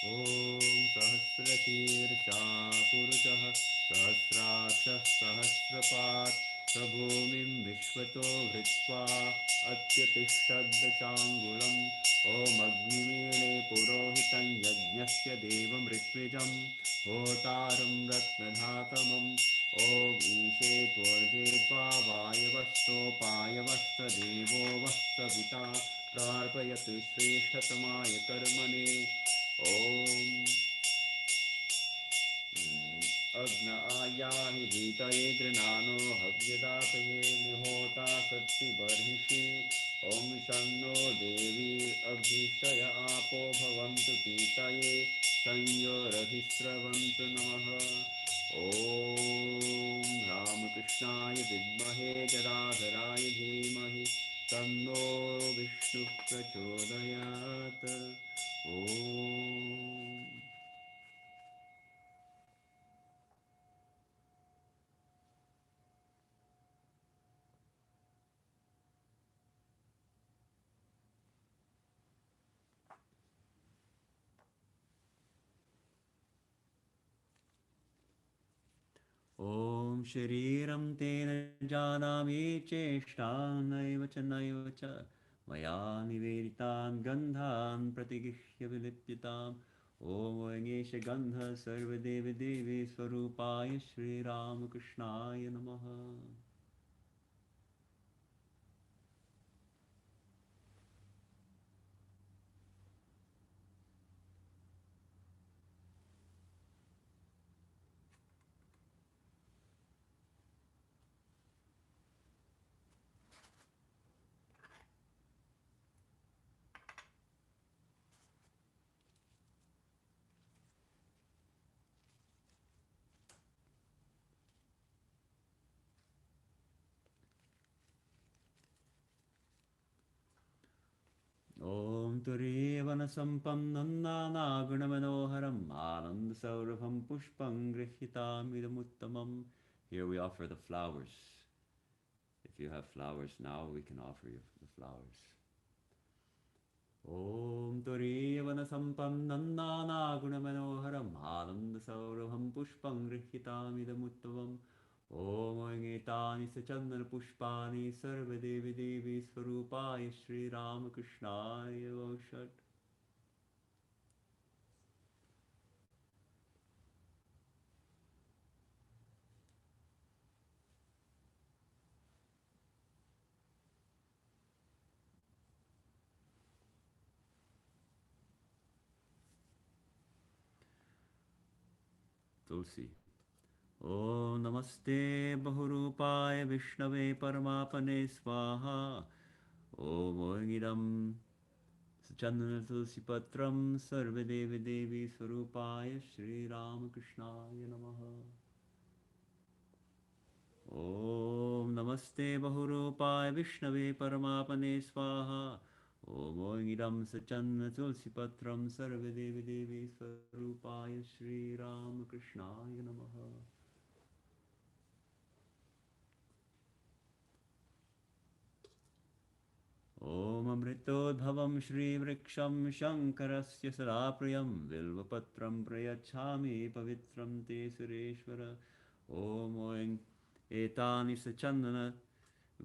Om Sahasratirsa Purusha Sahasraksha Sahasrapat Prabhumim Vishvato Vritva Atyatishadachangulam Om Agnimene Purohitam Yajnasya Devam Ritvijam Hotaram Ratnadhatamam Om Ishe Tvarjetva Vayavasto Payavasta Devo Vastavita Prarpayatu Shreshtatamaya Karmane Om Agna Ayahi Vitaye Granano Havyadataye Nihota Sakti Barhishi Om Shanno Devi Abhishaya Apo Bhavantu Pitaye Sanyo Radhisravantu Namaha Om Ramakrishnaye Vidmahe Gadadharaya Dhimahi Tanno Vishnu Prachodayat Om Om Shariram Tena Janami Cheshtan Naiva Cha Naiva Cha Maya Niveditam Gandhan Pratigihya Vilipyatam Om Vanesha Gandha Sarva Devi Devi Swarupaya Sri Ramakrishnaya Namaha Om Turivana Sampannam Nana Gunamanoharam Anand Saurabham Pushpam Grihitam Idamuttamam. Here we offer the flowers. If you have flowers now, we can offer you the flowers. Om Turivana Sampannam Nana Gunamanoharam Anand Saurabham Pushpam Grihitam Idamuttamam. Om Etani Sachandana Pushpani Sarva Devi Devi Swarupaya Sri Ramakrishnaya Voshat. Tulsi. Om Namaste Bahurupaya Vishnave Paramapane Swaha. Om Idam Sachandana Tulsi Patram Sarva Devi Devi Swarupaya Sri Ramakrishnaya Namaha. Om Namaste Bahurupaya Vishnave Paramapane Swaha. Om Idam Sachandana Tulsi Patram Sarva Devi Devi Swarupaya Sri Ramakrishnaya Namaha. Om Amritodbhavam Shri Vriksham Shankarasya Sadapriyam Vilvapatram Prayachami Pavitram Te Sureshwara. Om Oing Etani Sachandana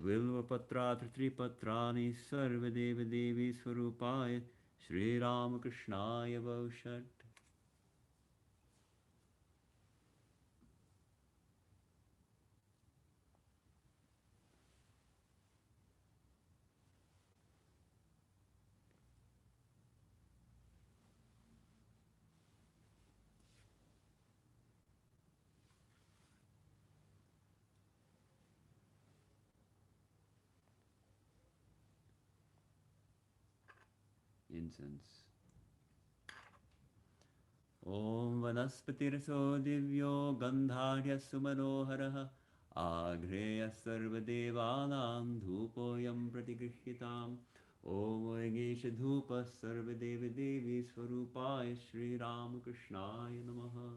Vilvapatra Tripatrani Sarva Devi Devi Swarupaya Sri Ramakrishnaya Voshat. Incense. Om Vanaspatirso Divyo Gandharya Sumanoharaha Agreya Sarvadevanam Dhupoyam Pratigrihitam Om Vagesha Dhupa Sarvadevi Devi Swarupaya Sri Ramakrishnaya Namaha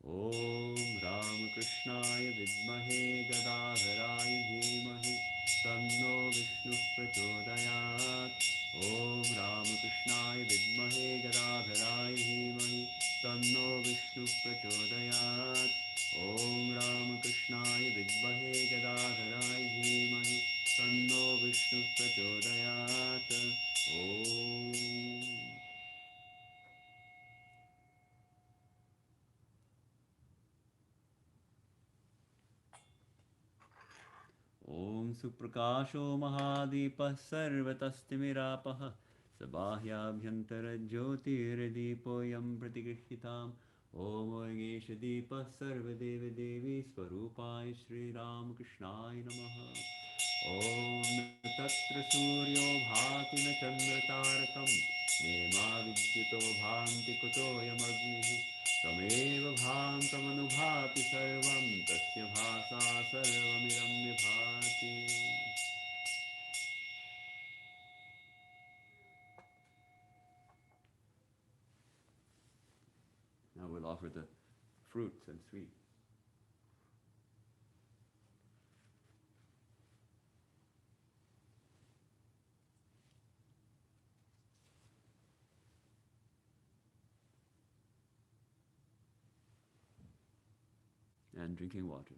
Om Ramakrishna Ramakrishnaya Vidmahe Gadadharaya Dhimahi Tanno Vishnu Prachodayat. Om Ramakrishnaya Vidmahe Gadadharaya Dhimahi Tanno Vishnu Prachodayat. Om Ramakrishnaya Vidmahe Gadadharaya Dhimahi Tanno Vishnu Prachodayat. Om. Om Suprakasho Mahadipah Sarvatastimiratpah Sabhahyabhyantara Jyotirdipoyam Pratigrihitam. Om Oyegesha Deepah Sarvadevi Devi Swarupaya Sri Ramakrishnaya Namaha. Om Tatra Suryo Bhati na Chandra Tarakam Nema Vidyuto Bhanti Kutoyam Agnihi Tameva Bhantamanubhati Sarvam Tasya Bhasa Sarvamiram Vibhati. Now we'll offer the fruits and sweets. And drinking water.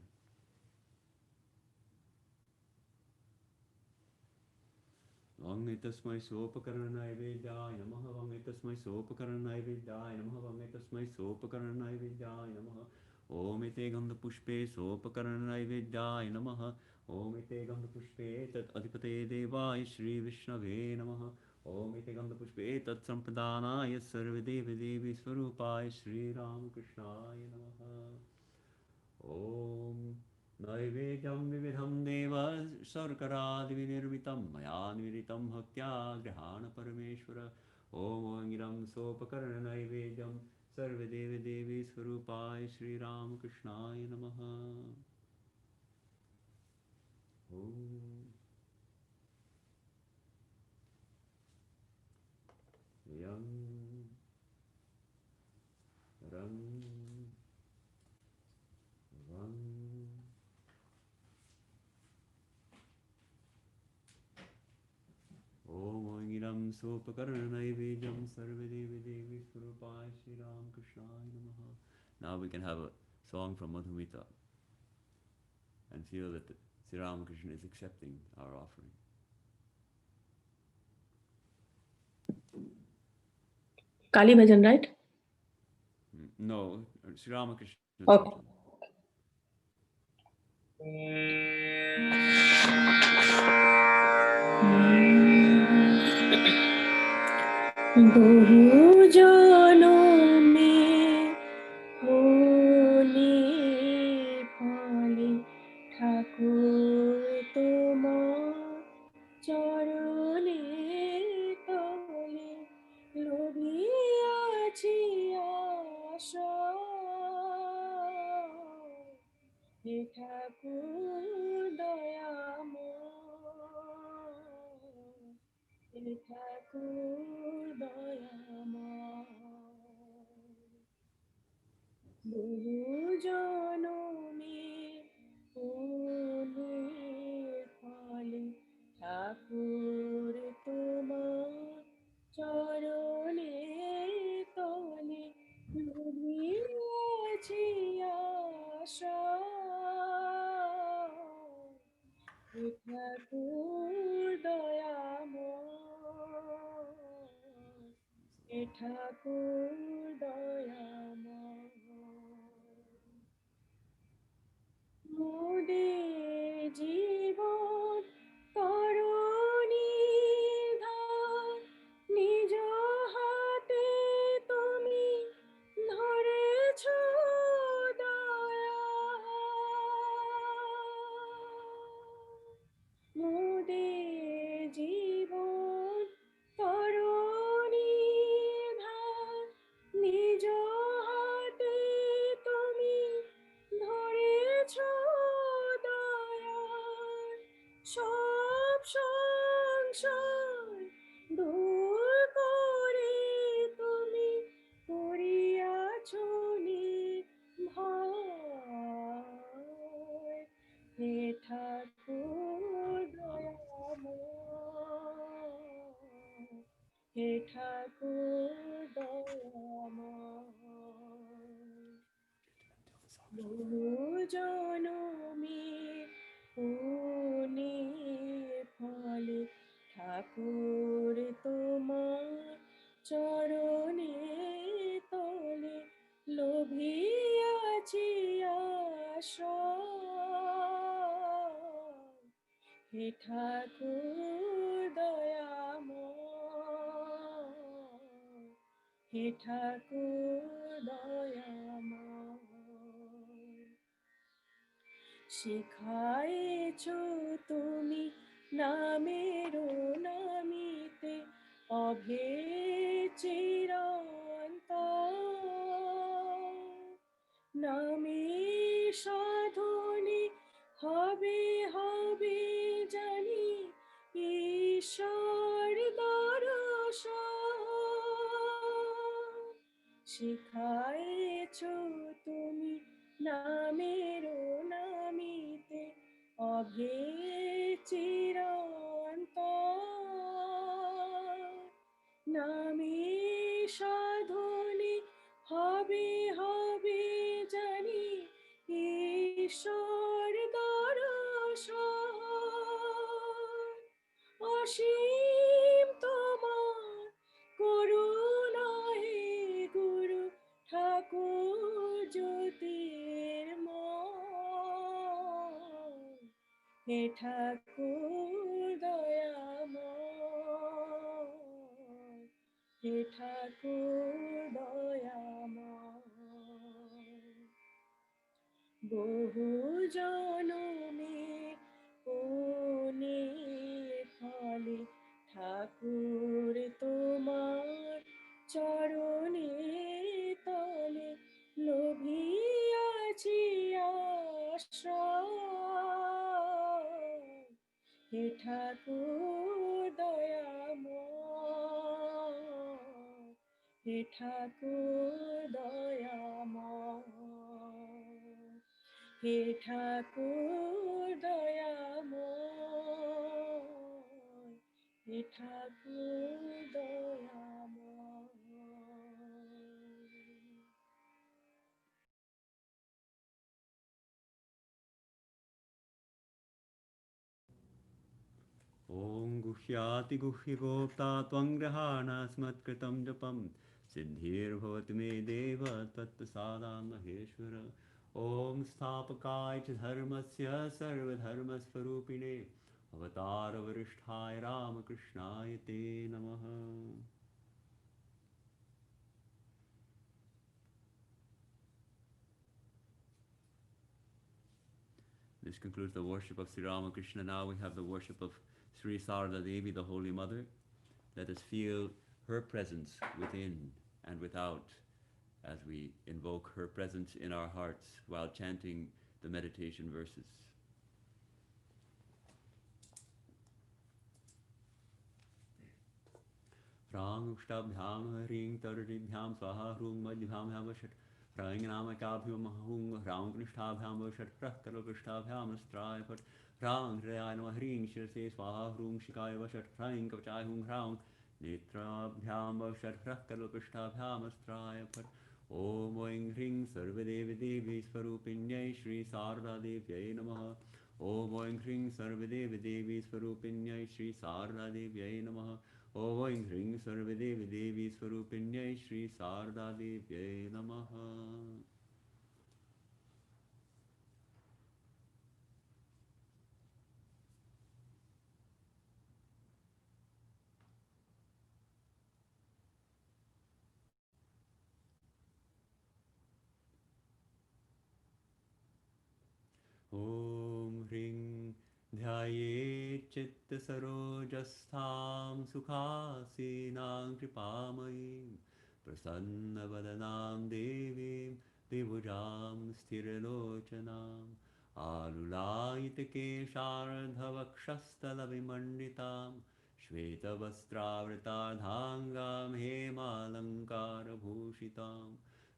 Vangetasmai Sopakarana Vidyaya Namaha. Vangetasmai Sopakarana Vidyaya Namaha. Vangetasmai Sopakarana Vidyaya Namaha. Om Ete Gandha Pushpe Sopakarana Vidyaya Namaha. Om Ete Gandha Pushpe Tat Adipate Devaya Shri Vishnave Namaha. Om Ete Gandha Pushpe Tat Sampradanaya Sarvadevi Devi Swarupaya Shri Ramakrishnaya Namaha. Om Naivedyam Vividham Deva Sarkaradivinirvitam Maya Niviritam Bhaktya Grihana Parameshwara. Om Angiram Sopakarana Naivedyam Sarvadevi Devi Swarupaya Sri Ramakrishnaya Namaha. Om Yam Ram Ram Om Angiram Sopakarana Naivedyam Sarvadevi Devi Swarupaya Sri Ramakrishnaya Namaha. Now we can have a song from Madhumita and feel that Sri Ramakrishna is accepting our offering. Kali Bhajan, right? No, Sri Ramakrishna. Okay. बहु जनों में होने पाले ठाकुर तुम चरणे तले लोभियाछि आशा हे ठाकुर दयामय हे ठाकुर दयामय বহু জনমে ফুলে ফলে ঠাকুর তোমার চরণে তলে ডুবিয়াছি আশা হে ঠাকুর দয়াময় হে ঠাকুর দয়াময় মোদের জীবন তরণী ধার নিজ হাতে তুমি ধরেছ দয়া মোদের জীবন তরণী ধার নিজ হাতে তুমি ধরেছ দয়ার সব সংশয় দূর করে তুমি করিয়াছ নির্ভয় ঠাকুর দয়াময়, হে ঠাকুর দয়াময়, বহু জনমের পুণ্যের ফলে ঠাকুর তোমার চরণে তলে লোভিয়াছি আশ্রয়, হে ঠাকুর দয়াময়, হে ঠাকুর দয়াময়, শিখায়েছ তুমি নামেরও নামিতে অভেদ চিরন্তন, নামে সাধনে হবে হবে জানি ঈশ্বর দর্শন, শিখায়েছ তুমি নামেরও নামিতে অভেদ চিরন্তন, নামে সাধনে হবে হবে জানি ঈশ্বর দর্শন, অসীম তোমার করুণা হে গুরু ঠাকুর জ্যোতির্ময়, হে ঠাকুর দয়াময়, হে ঠাকুর দয়াময়, বহু জনমের পুণ্যের ফলে ঠাকুর তোমার চরণে তলে লোভিয়াছি আশ্রয়, হে ঠাকুর দয়াময়, হে ঠাকুর দয়াময়, হে ঠাকুর দয়াময়, হে ঠাকুর দয়াময়। Om Guhyati Guhyagopta Tvangrahana Smatkritam Japam Siddhir Bhavati Me Deva Tatpasadam Maheshwara. Om Sthapakai Ch Dharmasya Sarva Dharma Swarupine Avatara Varishthaya Ramakrishnaya Te Namaha. This concludes the worship of Sri Ramakrishna. Now we have the worship of Sri Sarada Devi, the Holy Mother. Let us feel her presence within and without as we invoke her presence in our hearts while chanting the meditation verses. Rang Ushtabhyam Haring Taradibhyam Swaha Hrung Madhibhyam Hamashat Rang Namakabhyam Hung Rang Nishtabhyam Vashat Prakalo Krishtabhyam Straipat Rang Rayana Haring Shirse Swaha Hrung Shikaya Vashat Rang Kavachai Hung Rang Netrabhyam Vashat Prakalo Krishtabhyam Straipat Om Oing Hring Sarvadevi Devi Svarupinyai Shri Sarada Devi Namaha Om Oing Hring Sarvadevi Devi Svarupinyai Shri Sarada Devi Namaha Om Oing Hring Sarvadevi Devi Svarupinyai Shri Sarada Devi Namaha. Om Hring Dhyaye Chitta Sarojastham Sukhasinam Kripamayim Prasanna Vadanam Devim Vibhujam Sthiralochanam Alulayita Keshardhavakshastala Vimanditam Shveta Vastravrtadhangam Hemalankara Bhushitam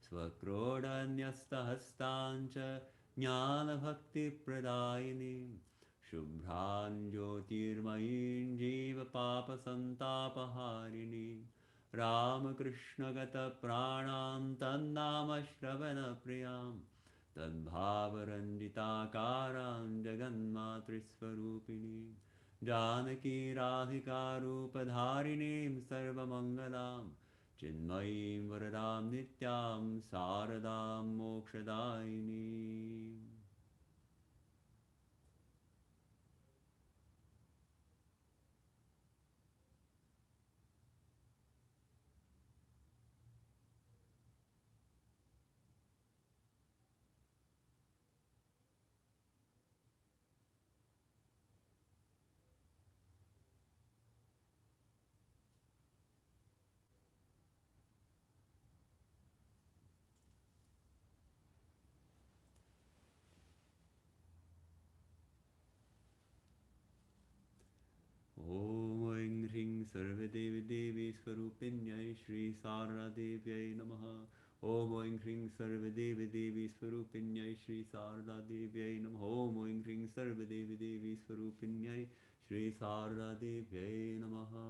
Swakrodanyasta Hastancha Jnana Bhakti Pradayini Shubhran Jyotirmayin Jiva Papa Santapaharinim Ramakrishna Gata Pranam Tannama Shravana Priyam Tadbhavarandita Karam Jaganmatri Swarupinim Janaki Radhika Rupadharinim Sarvamangalam Chinmayim Varadam Nityam Saradam Mokshadainim. Om Aing Hring Sarvadevi Devi Swarupinyai Shri Sara Devi Namaha. Om Aing Hring Sarvadevi Devi Swarupinyai Shri Sarada Devi Namaha. Om Aing Hring Sarvadevi Devi Swarupinyai Shri Sarada Devi Namaha.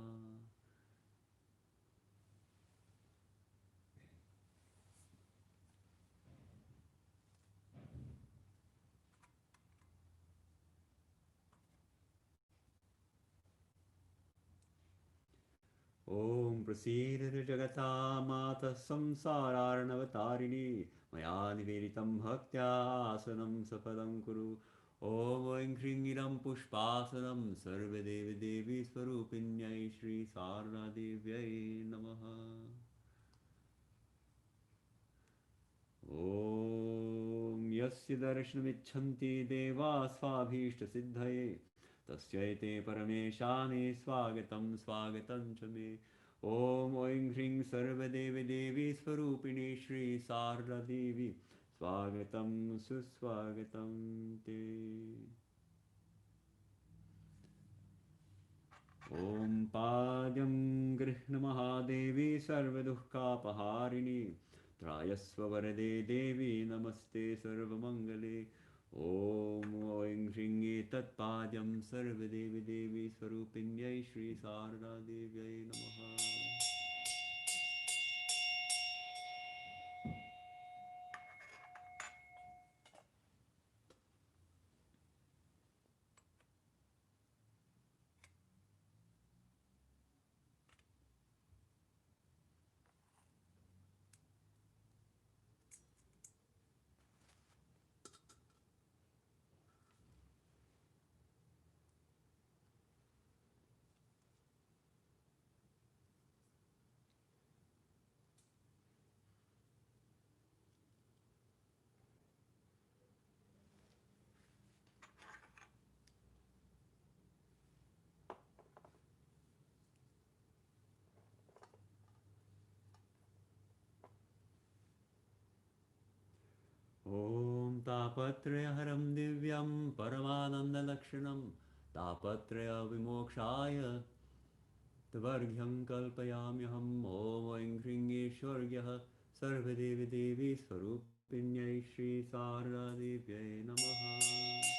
Om Prasidha Jagata Mata Samsararnavatarini Maya Niveditam Bhaktya Asanam Sapadam Kuru. Om Aing Hring Idam Pushpasanam Sarvadevi Devi Swarupinyai Shri Sarada Devyai Namaha. Om Yasya Darshanamichanti Deva Svabhishta Siddhaye Tasyaite Parameshani Swagatam Swagatam Chame. Om Aing Hring Sarvadevi Devi Swarupini Shri Sarada Devi Swagatam Suswagatam Te. Om Padyam Grihna Mahadevi Sarvadukhkapaharini Trayasva Varade Devi Namaste Sarvamangale. Om Aing Hring Tat Padyam Sarvadevi Devi Swarupinyai Shri Sarada Devyai Namaha. Om Tapatrayaharam Divyam Paramananda Lakshanam Tapatraya Vimokshaya Tvargyam Kalpayamyaham. Om Aing Hring Ishwargyah Sarvadevi Devi Swarupinyai Shri Sarada Devyai Namaha.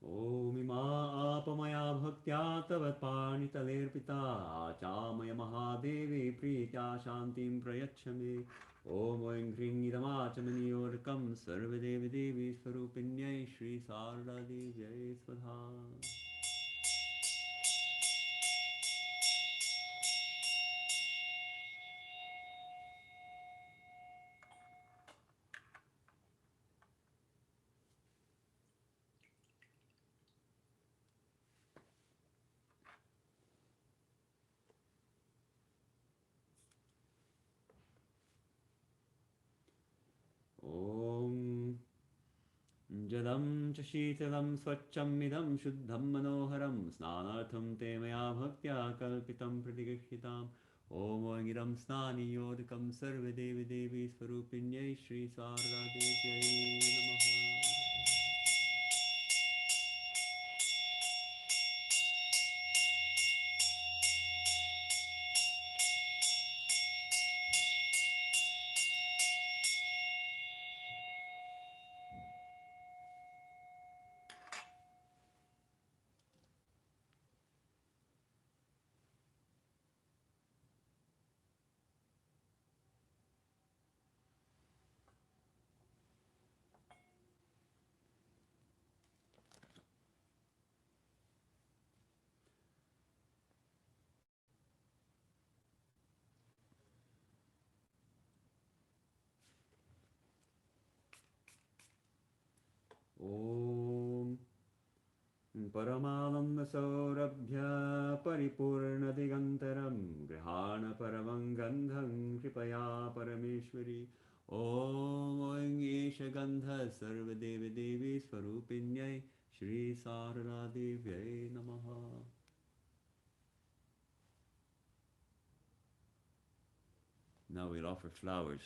Om Ima Apamaya Bhaktya Tavat Panitalerpita Achamaya Mahadevi Pritya Shantim Prayachame. Om Aing Hring Idamachamani Orkam Sarvadevi Devi Swarupinyai Shri Sarada Devyai Svadha. Om Jadam cha shitalam swacham idam shuddham manoharam snanatham te maya bhaktya kalpitam pratigrihitam Om Idam Snani Yodakam Sarva Devi Devi Swarupinyai Sri Sarada Devi Namaha. Om Paramalam Saurabhya Paripurna Digantaram Grihana Paramam Gandham Kripaya Parameshwari Om Esha Gandha Sarva Devi Devi Swarupinyai Shri Sarada Devi Namaha. Now we'll offer flowers.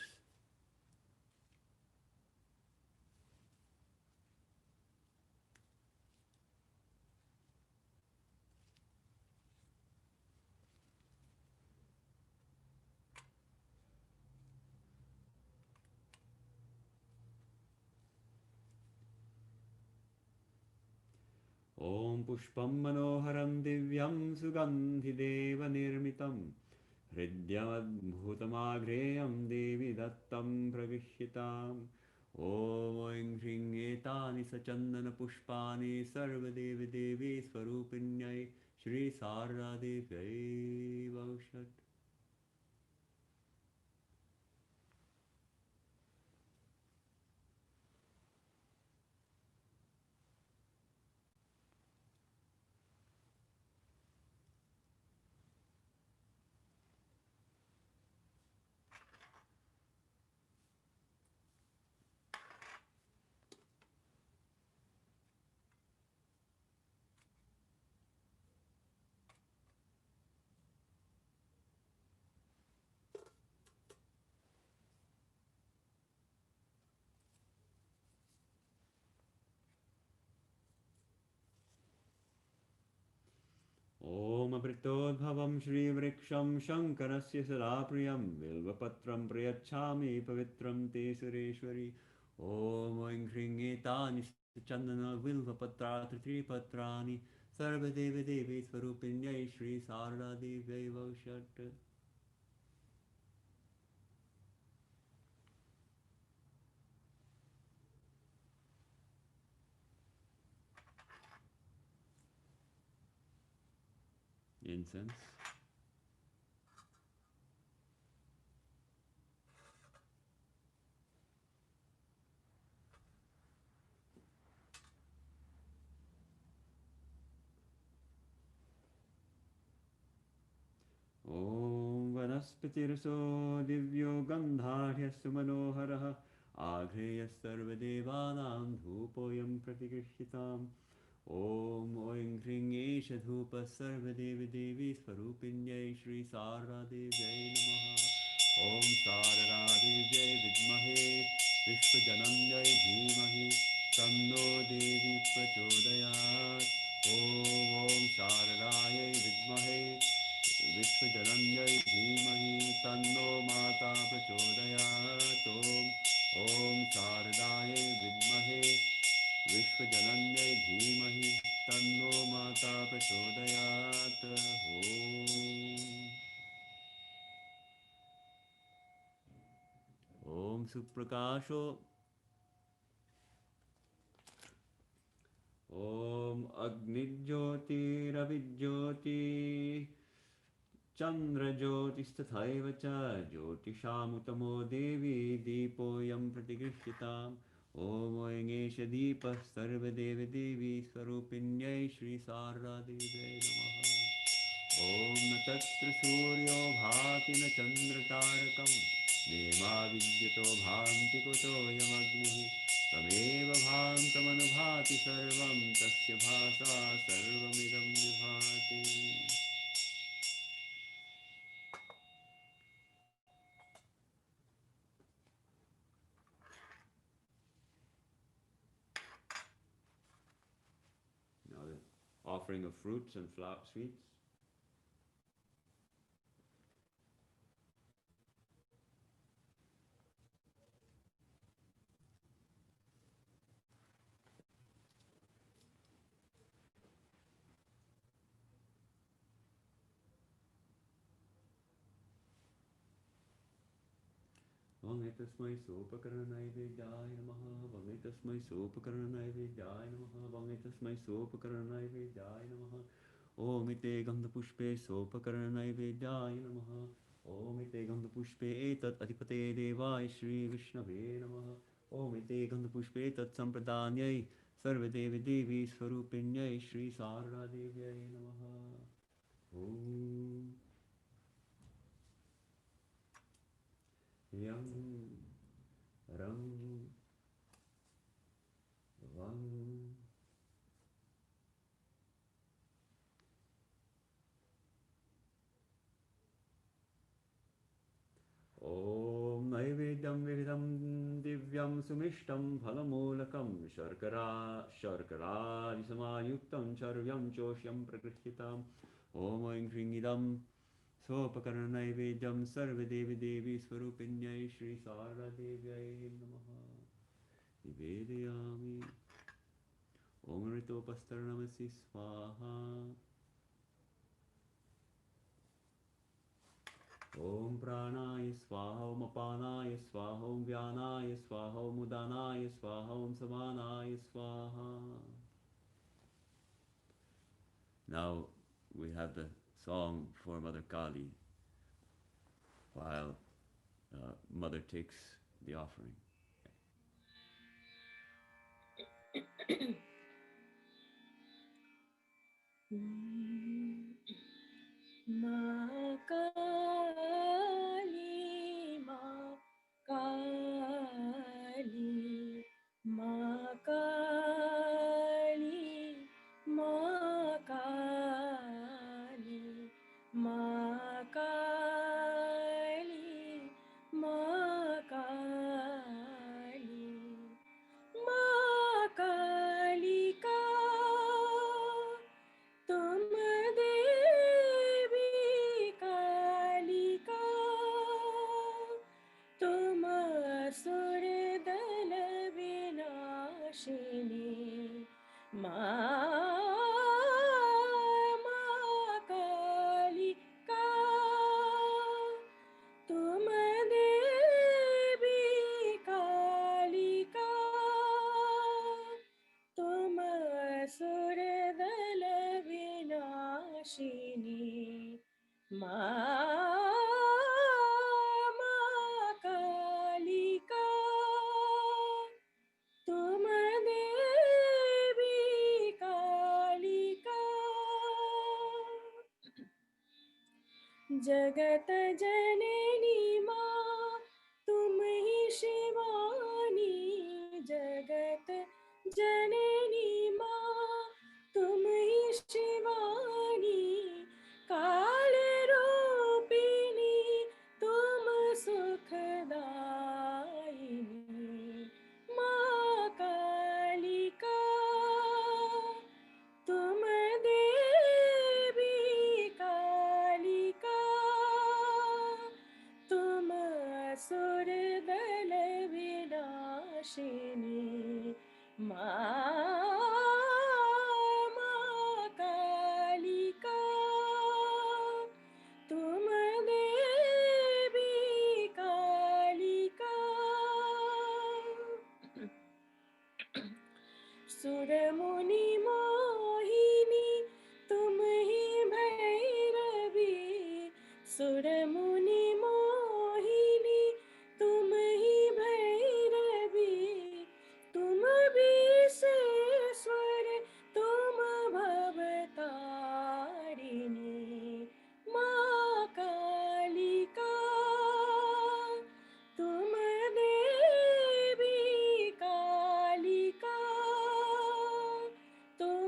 Om Pushpam Manoharam Divyam Sugandhi Deva Nirmitam Hridyamabhutamaghreyam Devi Dattam Pravishitam Om Oing Hring Etani Sachandana Pushpani Sarva Devi Devi Swarupinyai Shri Sarada Devi Vaushat. Om Abritodbhavam Shri Vriksham Shankarasya Sadapriyam Vilvapatram Priyachami Pavitram Te Sureshwari Om Oing Hring Etani Chandana Vilvapatra Tripatrani Sarva Devi Devi Swarupinyai Shri Sarada Devi Vaushat. Incense. Om Vanaspatiruso Divyo Gandharyasu Manoharaha Agreya Sarva Devanam Dhupoyam Pratigrishitam Om Oing Hring Esha Dhupa Sarva Devi Devi Swarupinyai Shri Sarada Devi Namaha Om Sarada Devi Vidmahe Vishwajananyai Dhimahi Tanno Devi Prachodayat Om Saradaya Vidmahe Vishwajananyai Dhimahi Tanno Mata Prachodayat Om Saradaya Vidmahe Vishwajananyai Dhimahi Tanno Mata Prachodayat Om Suprakasho Om Agnijyoti Ravidjyoti Chandra Jyoti Stathaiva Cha Jyotishamutamo Devi Deepoyam Pratigrishitam Om Oingesha Deepa Sarva Devi Devi Swarupinyai Shri Sarada Devi Namaha Om Tatra Suryo Bhati Na Chandra Tarakam Nema Vidyato Bhanti Kuto Yamagnihi Tameva Bhantam सा सर्वमिदं विभाति. Now the offering of fruits and sweets. Vangitasmai Sopakaranaivijaya Namaha. Vangitasmai Sopakaranaivijaya Namaha. Vangitasmai Sopakaranaivijaya Namaha. Om ite gandha pushpe Sopakaranaivijaya Namaha. Om ite gandha pushpe etat adipate devaya Shri Vishnave Namaha. Om ite gandha pushpe etat sampradanyai sarva devi devi swarupinyai Shri Sarada Devi Namaha. Om Yam Ram Vam Om Naivedyam Vividam Divyam Sumishtam Phalamolakam Sharkara Samayuktam Charvyam Choshyam Prakrishyitam Om Aing Shringidam Sopakaranaivejam Sarva Devi Devi Swarupinyai Shri Sara Devi Namaha. Nivedayami Om Ritopastarnamasi Swaha. Om Pranaya Swaha Om Apanaya Swaha Om Vyanaya Swaha Om Udanaya Swaha Om Samanaya Swaha. Now we have the song for Mother Kali while Mother takes the offering. Ma Kali, Ma Kali, Ma Kali, Ma Kali, Ma Kali, Ma Kali, Ma Kalika. तुम देवी कालिका, तुम असुर दल विनाशिनी, माँ कालिका, तुम देवी कालिका, तुम असुर दल विनाशिनी, माँ कालिका, तुम देवी कालिका। जगत जननी माँ तुम ही शिवानी, जगत जननी माँ तुम ही शिवानी, काल रूपिणी तुम सुखदायिनी, माँ कालिका, तुम देवी कालिका, तुम असुर दल विनाशिनी, माँ कालिका, तुम देवी कालिका। सुर मुनि मोहिनी तुम ही भैरवी, सुर मुनि मोहिनी तुम ही भैरवी, तुम विशेश्वर तुम भवतारिणी, माँ कालिका, तुम देवी कालिका, तुम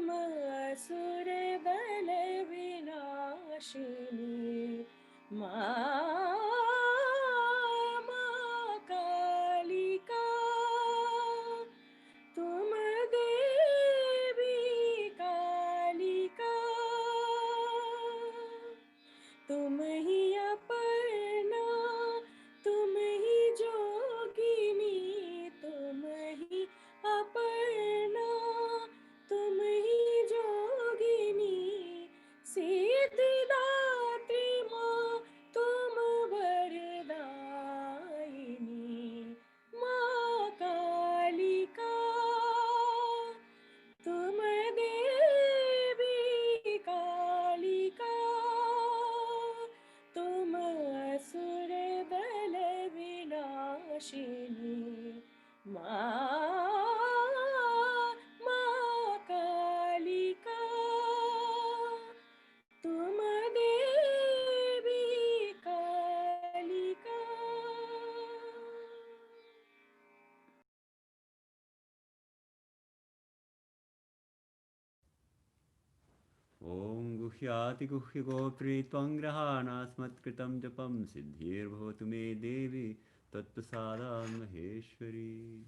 Om Guhyati Guhya Gopri Tvangrahanasmatkritam Japam Siddhir Bhavatu Me Devi Tatprasadam Maheshwari.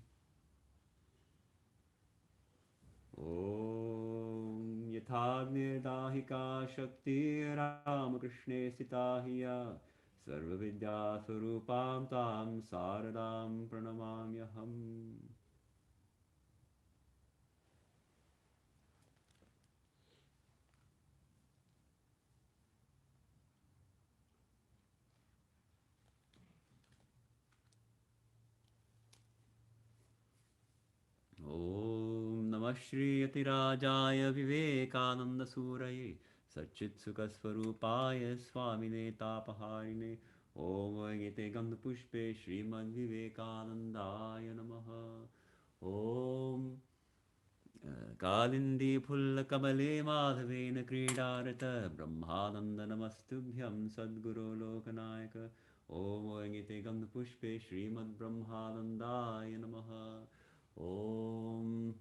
Om Yathagni Dahika Shakti Ramakrishne Sitahiya Sarva Vidya Swarupam Tam Saradam Pranamamyaham. Om Namah Shri Yatirajaya Vivekananda Suraye Satchit Sukaswarupaya Swamine Tapaharine Om Gite Gandha Pushpe Srimad Vivekanandaya Namaha Om Kalindi Phulla Kamale Madhavena Kridarata Brahmananda Namastubhyam Sadguru Lokanayaka Om Gite Gandha Pushpe Srimad Brahmanandaya Namaha Om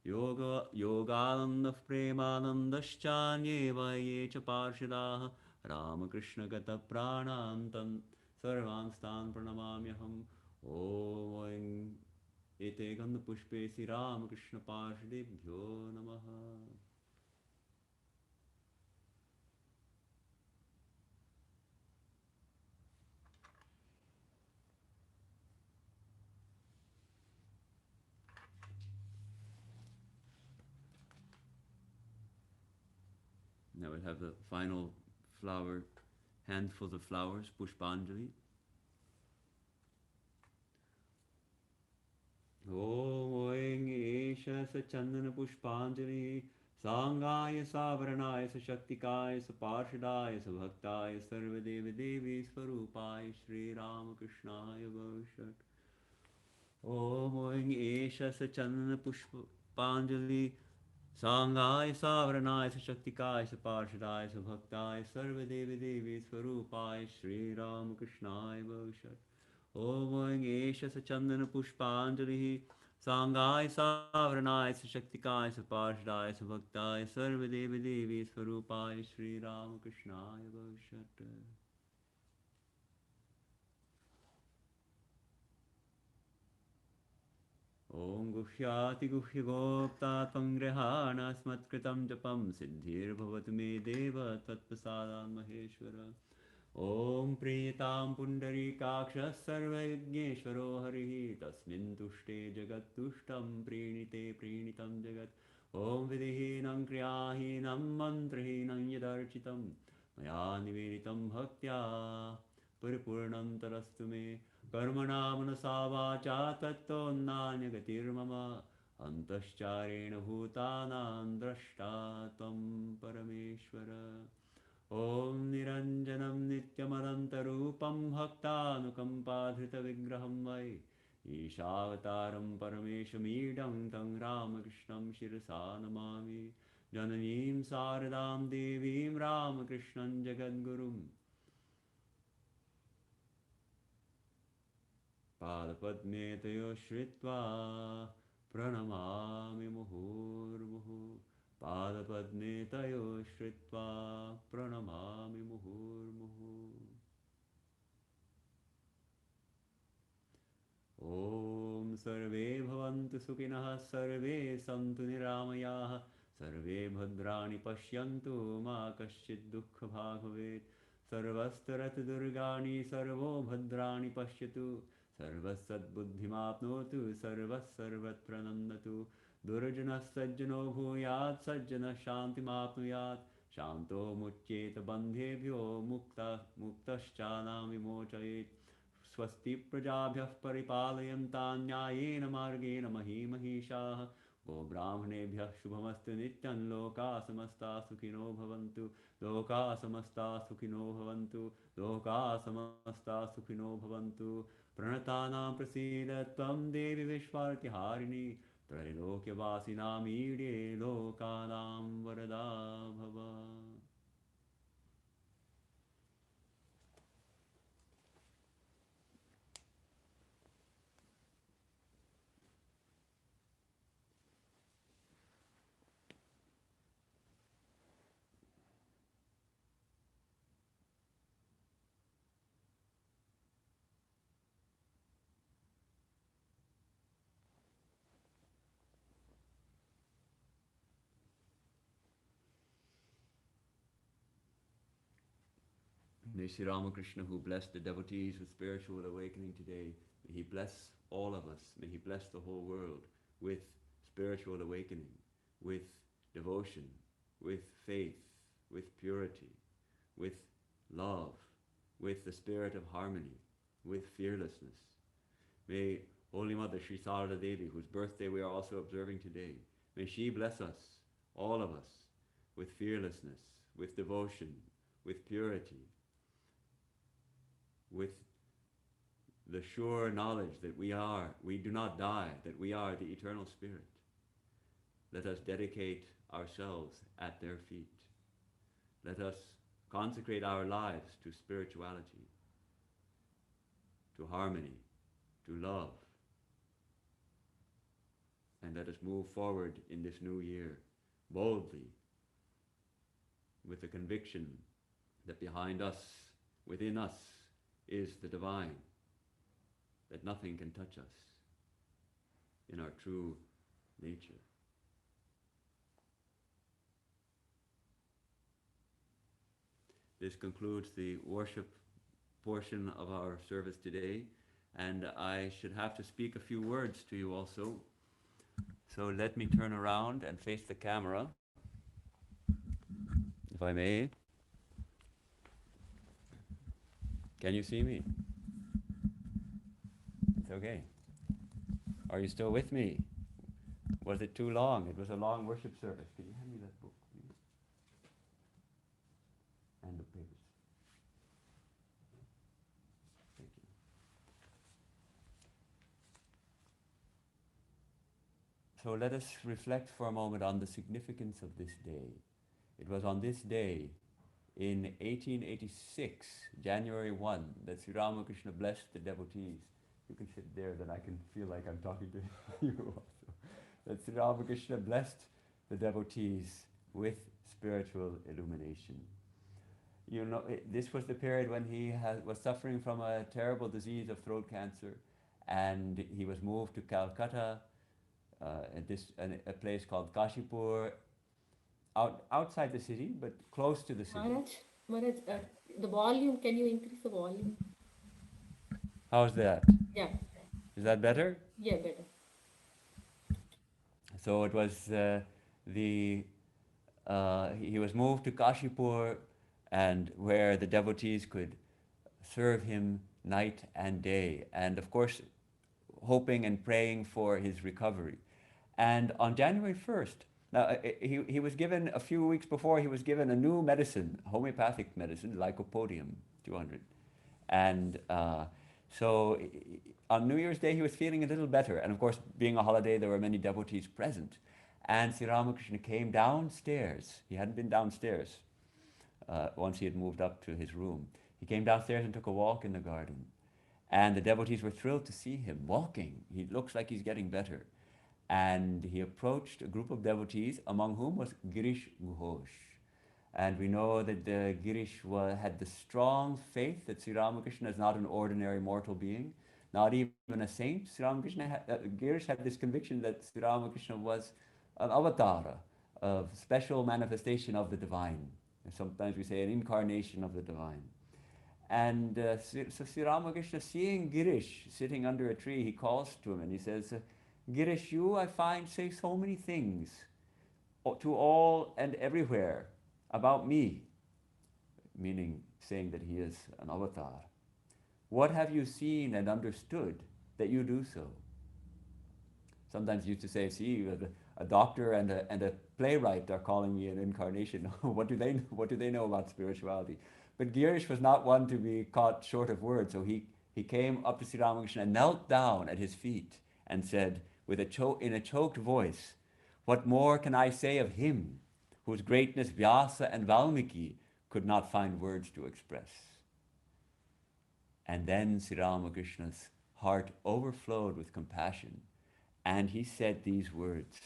Yogananda Premanandashchanyeva ye cha parshadaha Ramakrishna Gata Pranantam Sarvan Stan Pranamamyaham Om Ete Gandha Pushpe Si Ramakrishna Parshadebhyo Namaha. Now we'll have the final flower, handfuls of flowers, Pushpanjali. Om Esha Sachandana Pushpanjali Sangaya Savranaya Sashaktikaya Saparshadaya Sabhaktaya Sarvadevi Devi Svarupaya Sri Ramakrishnaya Varshat. Om Esha Sachandana Pushpanjali Sangaya Savranaya Sashaktikaya Saparshadaya Sabhaktaya Sarvadevi Devi Svarupaya Sri Ramakrishnaya Varshat. Om Esha Sachandana Pushpanjali Sangaya Savranaya Sashaktikaya Saparshadaya Sabhaktaya Sarvadevi Devi Svarupaya Sri Ramakrishnaya Varshat. Om Guhyati Guhya Gopta Tvangrahana Smatkritam Japam Siddhir Bhavatu Me Deva Tatpasadan Maheshwara. Om Priyatam Pundarikaksha Sarvayajneshwaro Harihi Tasmin Tushte Jagat Tushtam Prinite Prinitam Jagat Om Vidihinam Kriyahinam Mantrahinam Yadarchitam Maya Niveditam Bhaktya Paripurnam Tarastu Me Karmana Manasa Vacha Tatto Nanyagatir Mama Antascharena Bhutanam Drashta Tvam Parameshwara. Om Niranjanam Nityamanantarupam Bhaktanukampadhrita Vigraham Vai Ishavataram Parameshamidam Tang Ramakrishnam Shirasa Namami Jananim Saradam Devim Ramakrishnan Jagadgurum Padapadme Tayo Shritva Pranamami Muhurmuhu Padapadme Tayo Shritva Pranamami Muhurmuhu. Om Sarve Bhavantu Sukhinah Sarve Santu Niramayaha Sarve Bhadrani Pashyantu Ma Kaschid Dukkha Bhagavet Sarvastarat Durgani Sarvo Bhadrani Pashyatu Sarvasat Buddhimapnotu Sarvasarvat Pranandatu Durjana Sajjano Bhuyat Sajjana Shanti Mapnuyat Shanto Muccheta Bandhebhyo Muktaschanam Vimochayet Swasti Prajabhyah Paripalayantan Nyayena Margena Mahimahishaha Go Brahmanebhyah Shubhamastu Nityan Loka Samasta Sukhino Bhavantu Loka Samasta Sukhino Bhavantu Loka Samasta Sukhino Bhavantu Pranatanam Prasidatvam Devi Vishvarti Harini Trailokyavasinam Ide Lokanam Varada Bhava. May Sri Ramakrishna, who blessed the devotees with spiritual awakening today, may he bless all of us, may he bless the whole world with spiritual awakening, with devotion, with faith, with purity, with love, with the spirit of harmony, with fearlessness. May Holymother Sri Sarada Devi, whose birthday we are also observing today, may she bless us, all of us, with fearlessness, with devotion, with purity, with the sure knowledge that we do not die, that we are the eternal spirit. Let us dedicate ourselves at their feet. Let us consecrate our lives to spirituality, to harmony, to love. And let us move forward in this new year boldly, with the conviction that behind us, within us, is the divine, that nothing can touch us in our true nature. This concludes the worship portion of our service today, and I should have to speak a few words to you also. So let me turn around and face the camera, if I may. Can you see me? It's okay. Are you still with me? Was it too long? It was a long worship service. Can you hand me that book, please? And the papers. Thank you. So let us reflect for a moment on the significance of this day. It was on this day in 1886, January 1, that Sri Ramakrishna blessed the devotees. You can sit there, then I can feel like I'm talking to you also. That Sri Ramakrishna blessed the devotees with spiritual illumination. You know, this was the period when he was suffering from a terrible disease of throat cancer, and he was moved to Calcutta, a place called Kashipur, outside the city, but close to the city. Maharaj, the volume, can you increase the volume? How's that? Yeah, Is that better? yeah, better. So it was he was moved to Kashipur, and where the devotees could serve him night and day, and of course hoping and praying for his recovery. And on January 1st, now he was given, a few weeks before, he was given a new medicine, homeopathic medicine, Lycopodium 200. And so on New Year's Day he was feeling a little better, and of course being a holiday there were many devotees present, and Sri Ramakrishna came downstairs. He hadn't been downstairs once he had moved up to his room. He came downstairs and took a walk in the garden, and the devotees were thrilled to see him walking. He looks like he's getting better. And he approached a group of devotees, among whom was Girish Ghosh. And we know that Girish had the strong faith that Sri Ramakrishna is not an ordinary mortal being, not even a saint. Girish had this conviction that Sri Ramakrishna was an avatara, a special manifestation of the divine. And sometimes we say an incarnation of the divine. And so Sri Ramakrishna, seeing Girish sitting under a tree, he calls to him and he says, Girish, you, I find, say so many things to all and everywhere about me, meaning saying that he is an avatar. What have you seen and understood that you do so? Sometimes you used to say, see, a doctor and a playwright are calling me an incarnation. What do they know about spirituality? But Girish was not one to be caught short of words, so he came up to Sri Ramakrishna and knelt down at his feet and said, in a choked voice, what more can I say of him whose greatness Vyasa and Valmiki could not find words to express? And then Sri Ramakrishna's heart overflowed with compassion, and he said these words.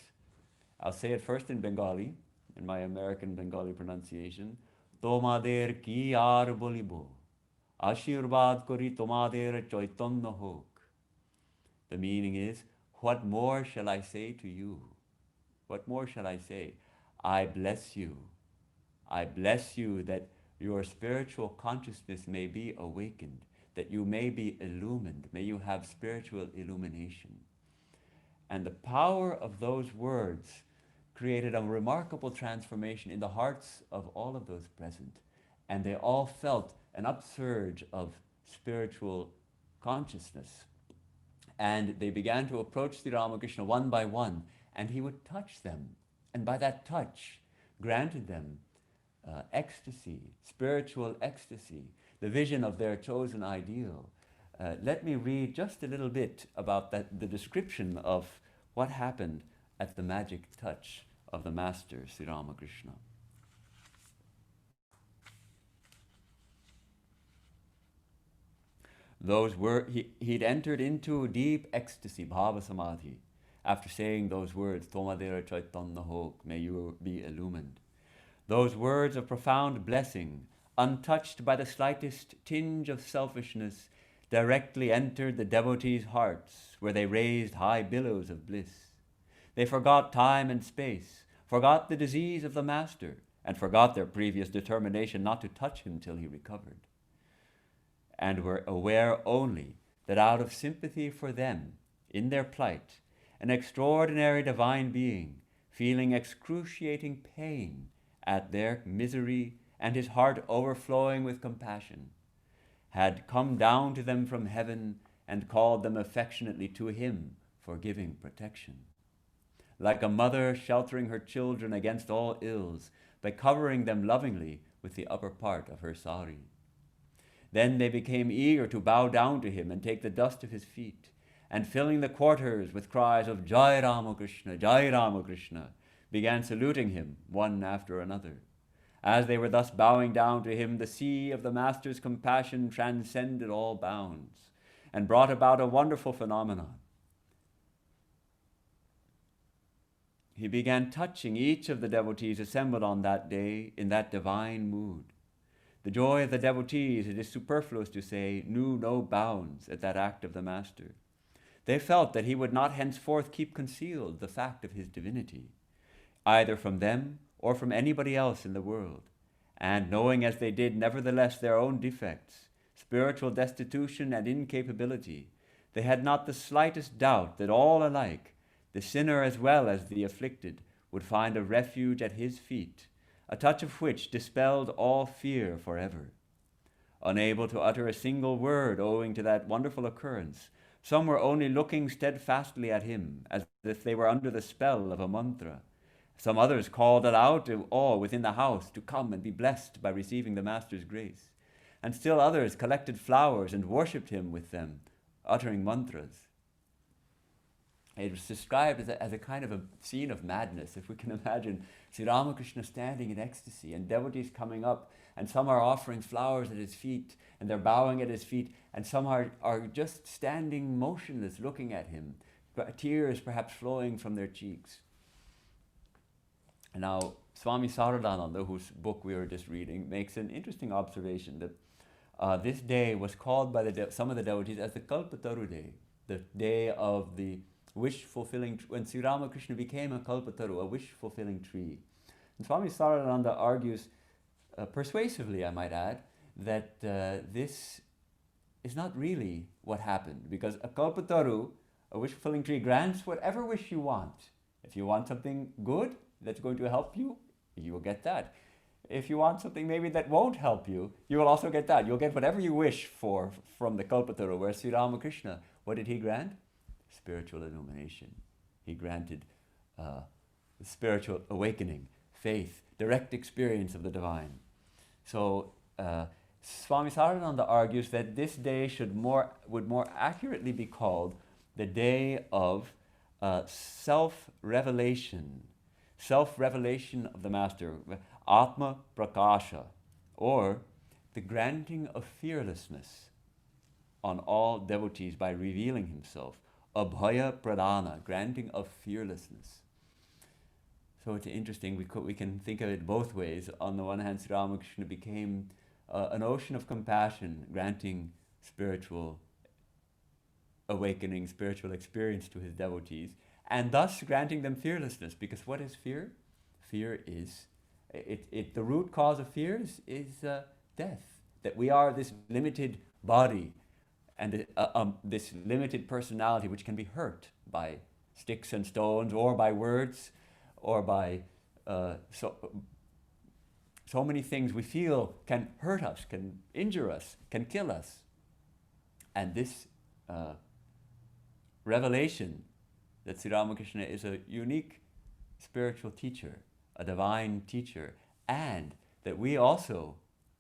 I'll say it first in Bengali, in my American Bengali pronunciation. Tomader ki ar bolibo, ashirvad kori tomader chaitanya hok. The meaning is, what more shall I say to you? What more shall I say? I bless you. I bless you that your spiritual consciousness may be awakened, that you may be illumined, may you have spiritual illumination. And the power of those words created a remarkable transformation in the hearts of all of those present. And they all felt an upsurge of spiritual consciousness. And they began to approach Sri Ramakrishna one by one, and he would touch them. And by that touch, granted them ecstasy, spiritual ecstasy, the vision of their chosen ideal. Let me read just a little bit about the description of what happened at the magic touch of the Master, Sri Ramakrishna. Those were, he'd entered into deep ecstasy, bhava samadhi, after saying those words, Tomadera Chaitanya Hok, may you be illumined. Those words of profound blessing, untouched by the slightest tinge of selfishness, directly entered the devotees' hearts, where they raised high billows of bliss. They forgot time and space, forgot the disease of the Master, and forgot their previous determination not to touch him till he recovered, and were aware only that out of sympathy for them, in their plight, an extraordinary divine being, feeling excruciating pain at their misery and his heart overflowing with compassion, had come down to them from heaven and called them affectionately to him for giving protection. Like a mother sheltering her children against all ills by covering them lovingly with the upper part of her sari. Then they became eager to bow down to him and take the dust of his feet, and filling the quarters with cries of Jai Ramakrishna, began saluting him one after another. As they were thus bowing down to him, the sea of the Master's compassion transcended all bounds and brought about a wonderful phenomenon. He began touching each of the devotees assembled on that day in that divine mood. The joy of the devotees, it is superfluous to say, knew no bounds at that act of the Master. They felt that he would not henceforth keep concealed the fact of his divinity, either from them or from anybody else in the world. And knowing as they did nevertheless their own defects, spiritual destitution and incapability, they had not the slightest doubt that all alike, the sinner as well as the afflicted, would find a refuge at his feet, a touch of which dispelled all fear forever. Unable to utter a single word owing to that wonderful occurrence, some were only looking steadfastly at him, as if they were under the spell of a mantra. Some others called aloud to all within the house to come and be blessed by receiving the Master's grace. And still others collected flowers and worshipped him with them, uttering mantras. It was described as a kind of a scene of madness, if we can imagine Sri Ramakrishna standing in ecstasy and devotees coming up, and some are offering flowers at his feet, and they're bowing at his feet, and some are just standing motionless looking at him, tears perhaps flowing from their cheeks. And now, Swami Saradananda, whose book we were just reading, makes an interesting observation that this day was called by some of the devotees as the Kalpataru day, the day of the wish-fulfilling, when Sri Ramakrishna became a Kalpataru, a wish-fulfilling tree. And Swami Saradananda argues, persuasively I might add, that this is not really what happened, because a Kalpataru, a wish-fulfilling tree, grants whatever wish you want. If you want something good that's going to help you, you will get that. If you want something maybe that won't help you, you will also get that. You'll get whatever you wish for from the Kalpataru, where Sri Ramakrishna, what did he grant? Spiritual illumination. He granted spiritual awakening, faith, direct experience of the divine. So Swami Saradananda argues that this day would more accurately be called the day of self-revelation of the Master, Atma Prakasha, or the granting of fearlessness on all devotees by revealing himself. Abhaya Pradana, granting of fearlessness. So it's interesting, we can think of it both ways. On the one hand, Sri Ramakrishna became an ocean of compassion, granting spiritual awakening, spiritual experience to his devotees, and thus granting them fearlessness. Because what is fear? Fear is The root cause of fears is death, that we are this limited body and this limited personality which can be hurt by sticks and stones or by words or by so many things we feel can hurt us, can injure us, can kill us. And this revelation that Sri Ramakrishna is a unique spiritual teacher, a divine teacher, and that we also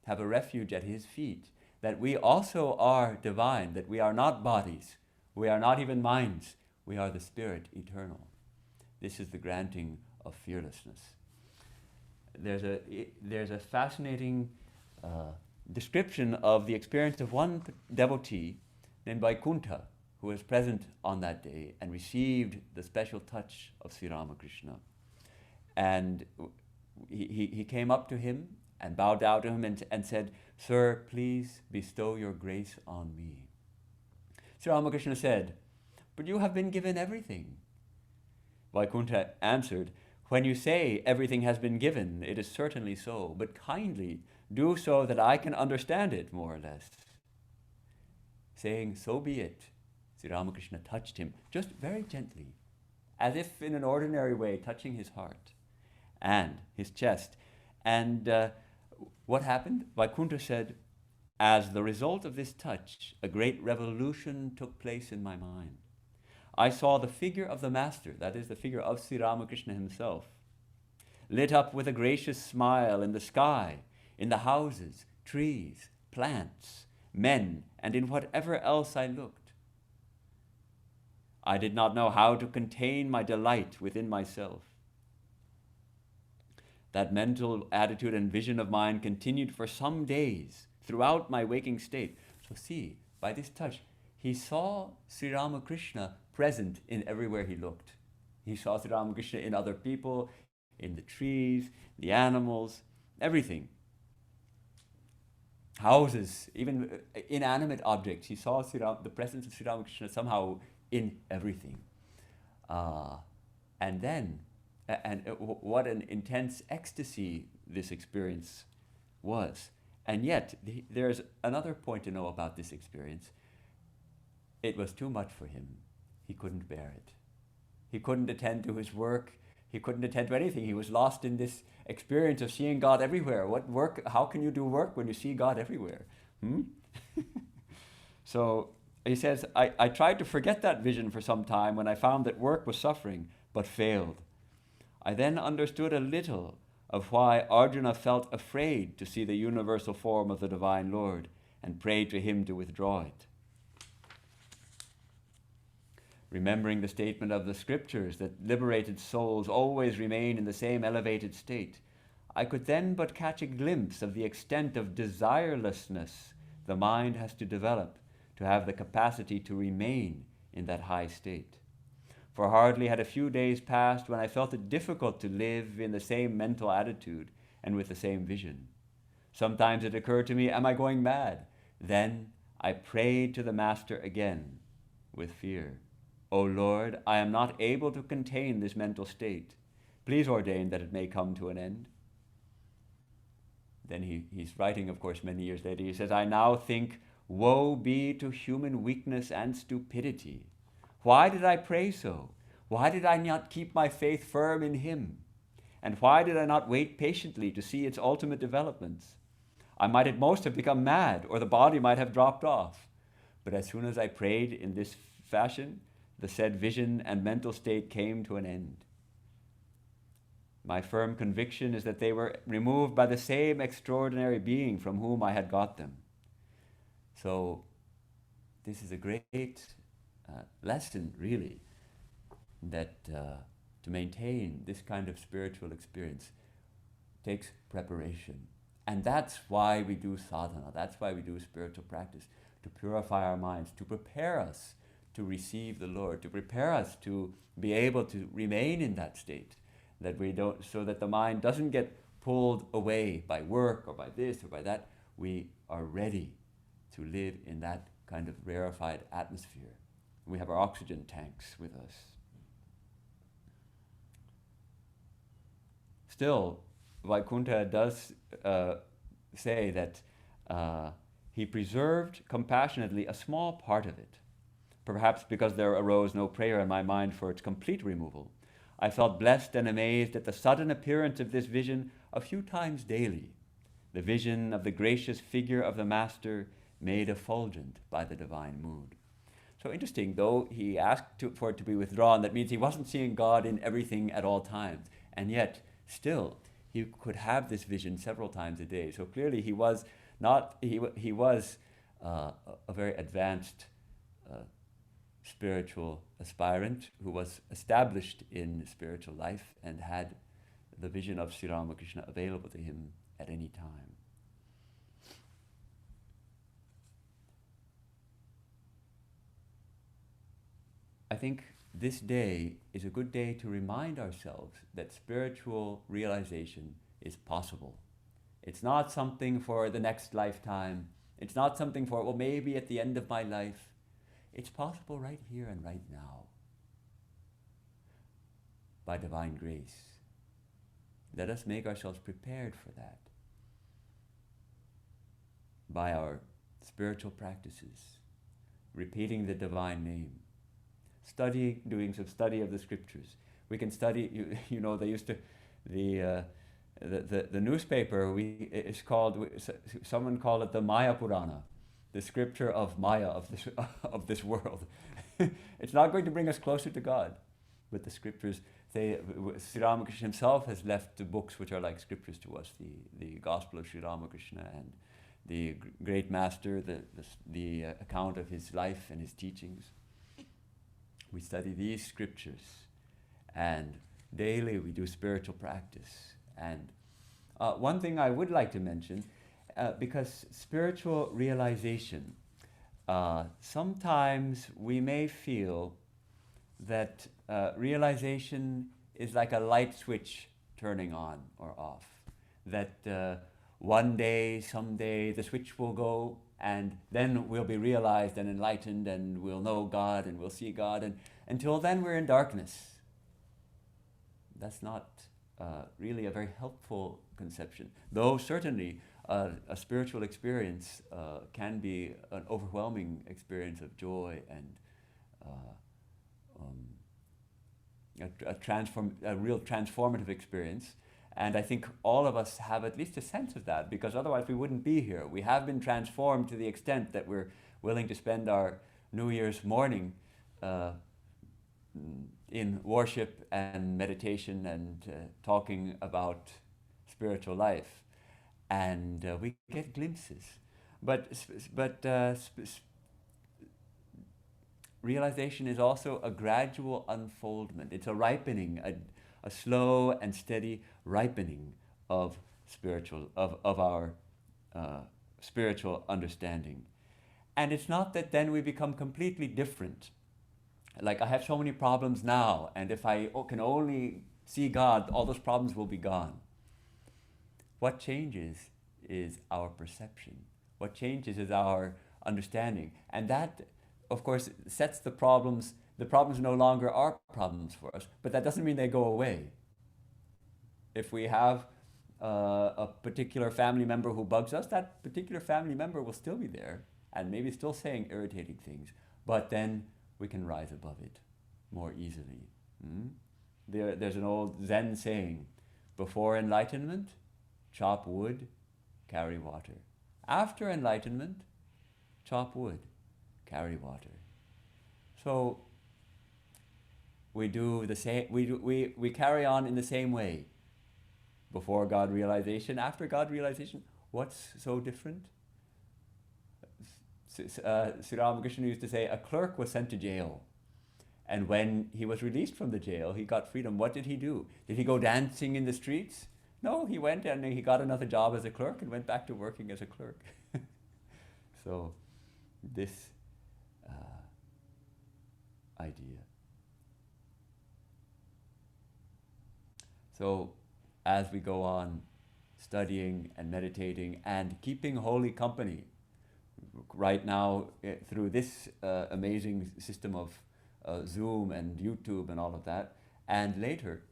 have a refuge at his feet, that we also are divine, that we are not bodies, we are not even minds, we are the spirit eternal. This is the granting of fearlessness. There's a fascinating description of the experience of one devotee named Vaikuntha, who was present on that day and received the special touch of Sri Ramakrishna. And he came up to him and bowed down to him and said, "Sir, please bestow your grace on me." Sri Ramakrishna said, "But you have been given everything." Vaikuntha answered, "When you say everything has been given, it is certainly so, but kindly do so that I can understand it more or less." Saying, "So be it," Sri Ramakrishna touched him, just very gently, as if in an ordinary way, touching his heart and his chest. And what happened? Vaikuntha said, "As the result of this touch, a great revolution took place in my mind. I saw the figure of the Master," that is the figure of Sri Ramakrishna himself, "lit up with a gracious smile in the sky, in the houses, trees, plants, men, and in whatever else I looked. I did not know how to contain my delight within myself. That mental attitude and vision of mine continued for some days throughout my waking state." So see, by this touch, he saw Sri Ramakrishna present in everywhere he looked. He saw Sri Ramakrishna in other people, in the trees, the animals, everything. Houses, even inanimate objects. He saw the presence of Sri Ramakrishna somehow in everything. What an intense ecstasy this experience was. And yet, there's another point to know about this experience. It was too much for him. He couldn't bear it. He couldn't attend to his work. He couldn't attend to anything. He was lost in this experience of seeing God everywhere. What work? How can you do work when you see God everywhere? So he says, I tried to forget that vision for some time when I found that work was suffering, but failed. I then understood a little of why Arjuna felt afraid to see the universal form of the Divine Lord and prayed to him to withdraw it. Remembering the statement of the scriptures that liberated souls always remain in the same elevated state, I could then but catch a glimpse of the extent of desirelessness the mind has to develop to have the capacity to remain in that high state. For hardly had a few days passed when I felt it difficult to live in the same mental attitude and with the same vision. Sometimes it occurred to me, am I going mad? Then I prayed to the Master again with fear. O Lord, I am not able to contain this mental state. Please ordain that it may come to an end. Then he's writing, of course, many years later. He says, I now think, woe be to human weakness and stupidity. Why did I pray so? Why did I not keep my faith firm in him? And why did I not wait patiently to see its ultimate developments? I might at most have become mad, or the body might have dropped off. But as soon as I prayed in this fashion, the said vision and mental state came to an end. My firm conviction is that they were removed by the same extraordinary being from whom I had got them. So this is a great lesson, really, that to maintain this kind of spiritual experience takes preparation. And that's why we do sadhana, that's why we do spiritual practice, to purify our minds, to prepare us to receive the Lord, to prepare us to be able to remain in that state, that we don't, so that the mind doesn't get pulled away by work or by this or by that. We are ready to live in that kind of rarefied atmosphere. We have our oxygen tanks with us. Still, Vaikuntha does say that he preserved compassionately a small part of it. Perhaps because there arose no prayer in my mind for its complete removal, I felt blessed and amazed at the sudden appearance of this vision a few times daily, the vision of the gracious figure of the Master made effulgent by the divine mood. So interesting, though he asked for it to be withdrawn, that means he wasn't seeing God in everything at all times. And yet, still, he could have this vision several times a day. So clearly he was a very advanced spiritual aspirant who was established in spiritual life and had the vision of Sri Ramakrishna available to him at any time. I think this day is a good day to remind ourselves that spiritual realization is possible. It's not something for the next lifetime. It's not something for, well, maybe at the end of my life. It's possible right here and right now by divine grace. Let us make ourselves prepared for that by our spiritual practices, repeating the divine name, doing some study of the scriptures. We can study, you know, they used to, the newspaper is called, someone called it the Maya Purana, the scripture of Maya, of this world. It's not going to bring us closer to God, but the scriptures, Sri Ramakrishna himself has left the books which are like scriptures to us, the Gospel of Sri Ramakrishna and the great master, the account of his life and his teachings. We study these scriptures, and daily we do spiritual practice. And one thing I would like to mention, because spiritual realization, sometimes we may feel that realization is like a light switch turning on or off. That one day, someday, the switch will go, and then we'll be realized and enlightened, and we'll know God, and we'll see God, and until then we're in darkness. That's not really a very helpful conception, though certainly a spiritual experience can be an overwhelming experience of joy and a real transformative experience. And I think all of us have at least a sense of that, because otherwise we wouldn't be here. We have been transformed to the extent that we're willing to spend our New Year's morning in worship and meditation and talking about spiritual life. And we get glimpses. But realization is also a gradual unfoldment. It's a ripening, a slow and steady ripening of our spiritual understanding. And it's not that then we become completely different. Like, I have so many problems now, and if I can only see God, all those problems will be gone. What changes is our perception. What changes is our understanding. And that, of course, sets the problems. The problems no longer are problems for us, but that doesn't mean they go away. If we have a particular family member who bugs us, that particular family member will still be there and maybe still saying irritating things, but then we can rise above it more easily. There's an old Zen saying, before enlightenment, chop wood, carry water. After enlightenment, chop wood, carry water. So we do the same. We carry on in the same way. Before God realization, after God realization, what's so different? Sri Ramakrishna used to say, a clerk was sent to jail, and when he was released from the jail, he got freedom. What did he do? Did he go dancing in the streets? No, he went and he got another job as a clerk and went back to working as a clerk. So this idea. So as we go on studying and meditating and keeping holy company, right now through this amazing system of Zoom and YouTube and all of that, and later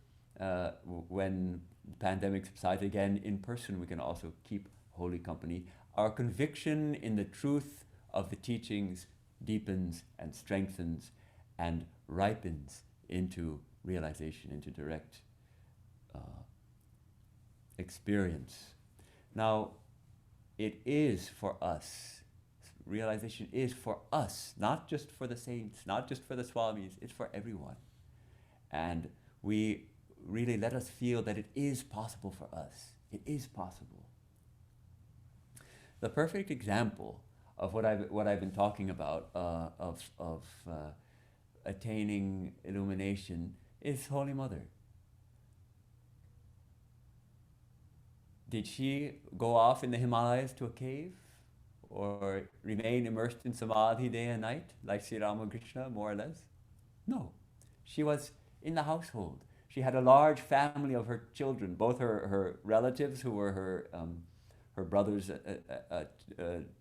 when the pandemic subsides again, in person we can also keep holy company. Our conviction in the truth of the teachings deepens and strengthens and ripens into realization, into direct experience. Now, it is for us. Realization is for us, not just for the saints, not just for the Swamis, it's for everyone. And we really let us feel that it is possible for us. It is possible. The perfect example of what I've been talking about, of attaining illumination, is Holy Mother. Did she go off in the Himalayas to a cave, or remain immersed in samadhi day and night, like Sri Ramakrishna, more or less? No. She was in the household. She had a large family of her children, both her relatives, who were her brother's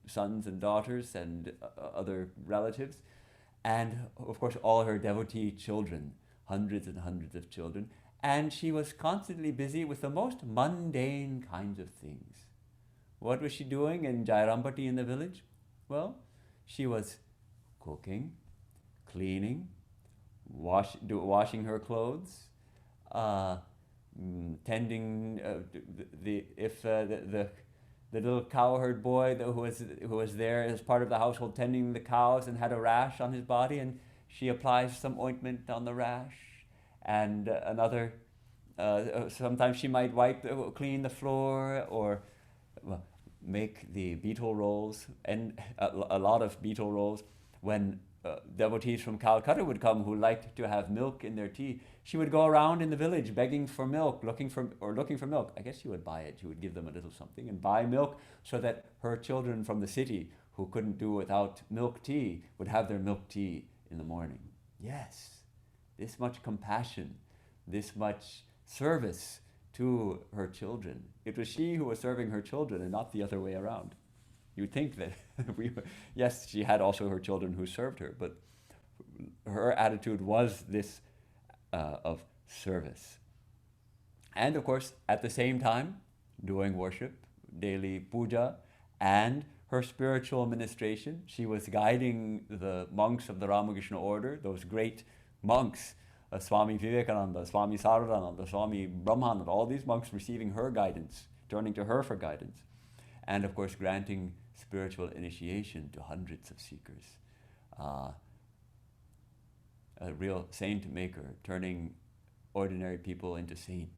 sons and daughters, and other relatives, and of course all her devotee children, hundreds and hundreds of children. And she was constantly busy with the most mundane kinds of things. What was she doing in Jairambati in the village? Well, she was cooking, cleaning, washing her clothes, tending the little cowherd boy who was there as part of the household, tending the cows and had a rash on his body, and she applies some ointment on the rash, and another. Sometimes she might clean the floor, or make the beetle rolls, and a lot of beetle rolls. When devotees from Calcutta would come who liked to have milk in their tea, she would go around in the village begging for milk, looking for milk. I guess she would buy it. She would give them a little something and buy milk, so that her children from the city who couldn't do without milk tea would have their milk tea in the morning. Yes, this much compassion, this much service to her children. It was she who was serving her children and not the other way around. You'd think that yes, she had also her children who served her, but her attitude was this of service. And of course, at the same time, doing worship, daily puja, and her spiritual administration. She was guiding the monks of the Ramakrishna order, those great monks, Swami Vivekananda, Swami Sarada, Swami Brahmananda, all these monks receiving her guidance, turning to her for guidance. And of course, granting spiritual initiation to hundreds of seekers. A real saint maker, turning ordinary people into saints.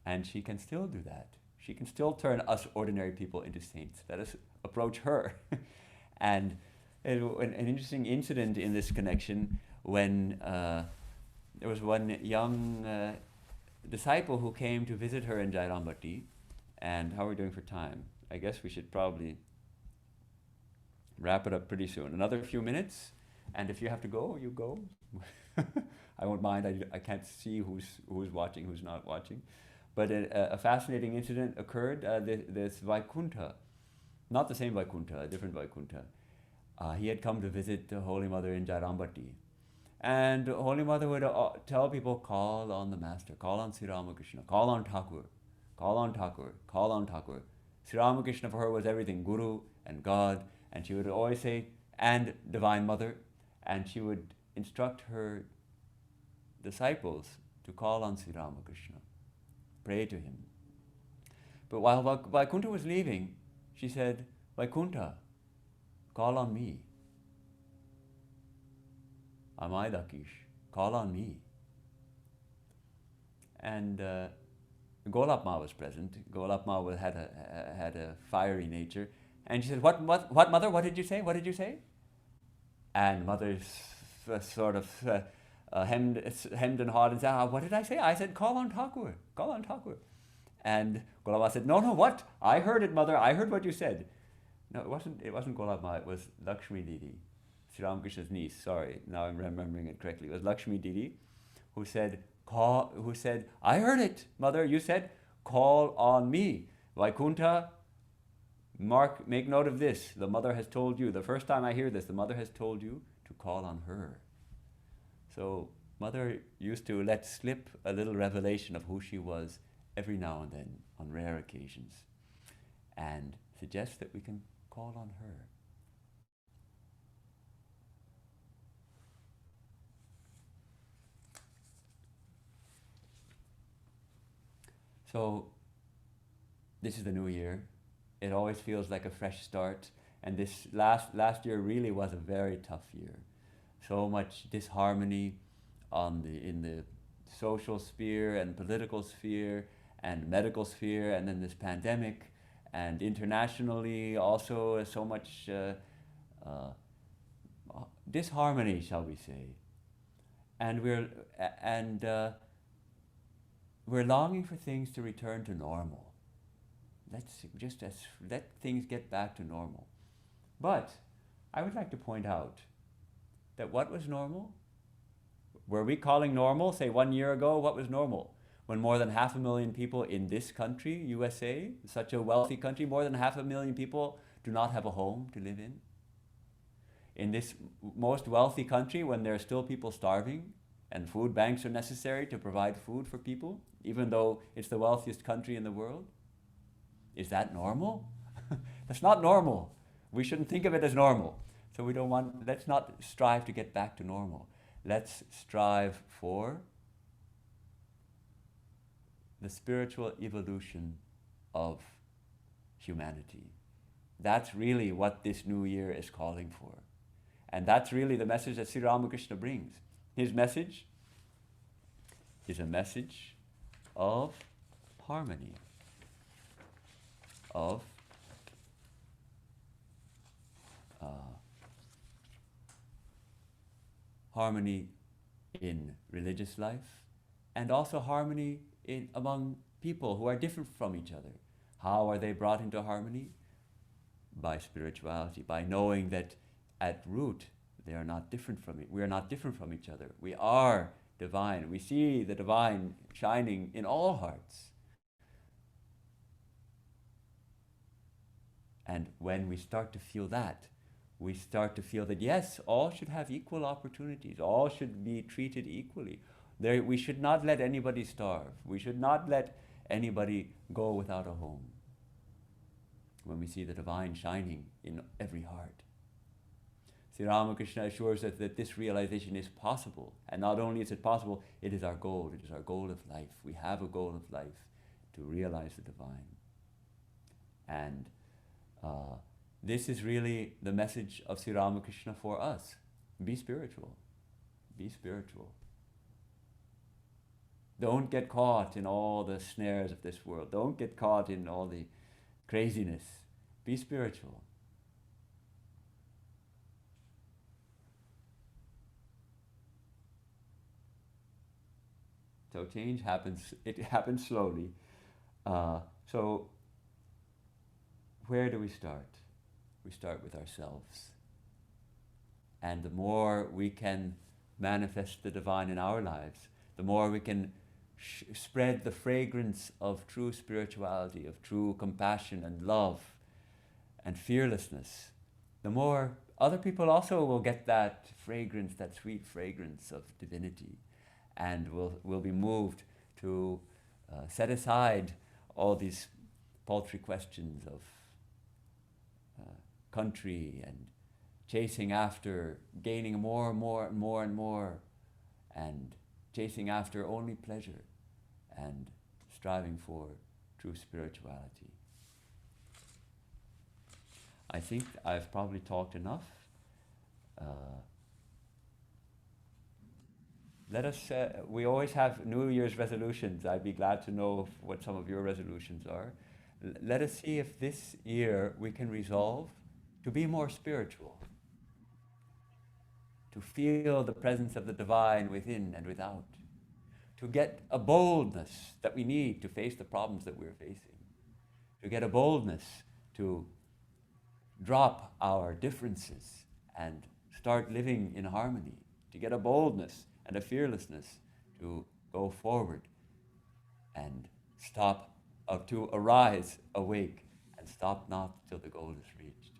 And she can still do that. She can still turn us ordinary people into saints. Let us approach her. And an interesting incident in this connection, when there was one young disciple who came to visit her in Jairambati. And how are we doing for time? I guess we should probably wrap it up pretty soon. Another few minutes, and if you have to go, you go. I won't mind. I can't see who's watching, who's not watching. But a fascinating incident occurred. This Vaikuntha, not the same Vaikuntha, a different Vaikuntha. He had come to visit the Holy Mother in Jairambati. And Holy Mother would tell people, call on the Master, call on Sri Ramakrishna, call on Thakur, call on Thakur, call on Thakur. Sri Ramakrishna for her was everything, Guru and God. And she would always say, and Divine Mother. And she would instruct her disciples to call on Sri Ramakrishna, pray to him. But while Vaikuntha was leaving, she said, Vaikuntha, call on me. Amai Dakish, call on me. And Golap Ma was present. Golap Ma had a fiery nature. And she said, what Mother, what did you say? What did you say? And Mother sort of hemmed and hawed and said, what did I say? I said, call on Thakur, call on Thakur. And Golap Ma said, no, what? I heard it, Mother, I heard what you said. No, it wasn't Golap Ma, it was Lakshmi Didi, Sri Ramakrishna's niece, sorry, now I'm remembering it correctly. It was Lakshmi Didi who said, I heard it, Mother, you said, call on me. Vaikuntha, make note of this. The Mother has told you, the first time I hear this, the Mother has told you to call on her. So Mother used to let slip a little revelation of who she was every now and then on rare occasions and suggests that we can call on her. So this is the new year. It always feels like a fresh start. And this last year really was a very tough year. So much disharmony in the social sphere and political sphere and medical sphere, and then this pandemic, and internationally also so much disharmony, shall we say. And we're longing for things to return to normal. Let things get back to normal. But I would like to point out that what was normal? Were we calling normal, say 1 year ago, what was normal? When more than 500,000 people in this country, USA, such a wealthy country, more than 500,000 people do not have a home to live in. In this most wealthy country, when there are still people starving and food banks are necessary to provide food for people, even though it's the wealthiest country in the world. Is that normal? That's not normal. We shouldn't think of it as normal. So let's not strive to get back to normal. Let's strive for the spiritual evolution of humanity. That's really what this new year is calling for. And that's really the message that Sri Ramakrishna brings. His message is a message of harmony, of harmony in religious life, and also harmony among people who are different from each other. How are they brought into harmony? By spirituality, by knowing that at root they are not different from it. We are not different from each other. We are divine. We see the divine shining in all hearts. And when we start to feel that, we start to feel that yes, all should have equal opportunities. All should be treated equally. We should not let anybody starve. We should not let anybody go without a home. When we see the divine shining in every heart. Sri Ramakrishna assures us that this realization is possible. And not only is it possible, it is our goal. It is our goal of life. We have a goal of life to realize the divine. And this is really the message of Sri Ramakrishna for us. Be spiritual. Be spiritual. Don't get caught in all the snares of this world. Don't get caught in all the craziness. Be spiritual. So change happens, it happens slowly. So where do we start? We start with ourselves. And the more we can manifest the divine in our lives, the more we can spread the fragrance of true spirituality, of true compassion and love and fearlessness, the more other people also will get that fragrance, that sweet fragrance of divinity, and will be moved to set aside all these paltry questions of country and chasing after gaining more and more and more and more, and chasing after only pleasure, and striving for true spirituality. I think I've probably talked enough. Let us, we always have New Year's resolutions. I'd be glad to know what some of your resolutions are. Let us see if this year we can resolve to be more spiritual, to feel the presence of the divine within and without, to get a boldness that we need to face the problems that we're facing, to get a boldness to drop our differences and start living in harmony, to get a boldness and a fearlessness to go forward and to arise awake and stop not till the goal is reached.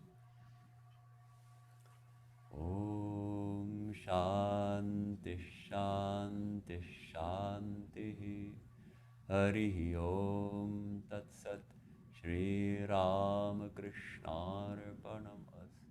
Om Shanti Shanti Shanti. Hari Om Tat Sat. Sri Ramakrishna Arpanam Astu.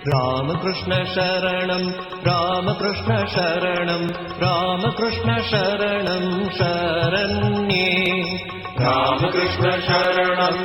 Ramakrishna Sharanam, Ramakrishna Sharanam, Ramakrishna Sharanam Sharanye. Ramakrishna Sharanam,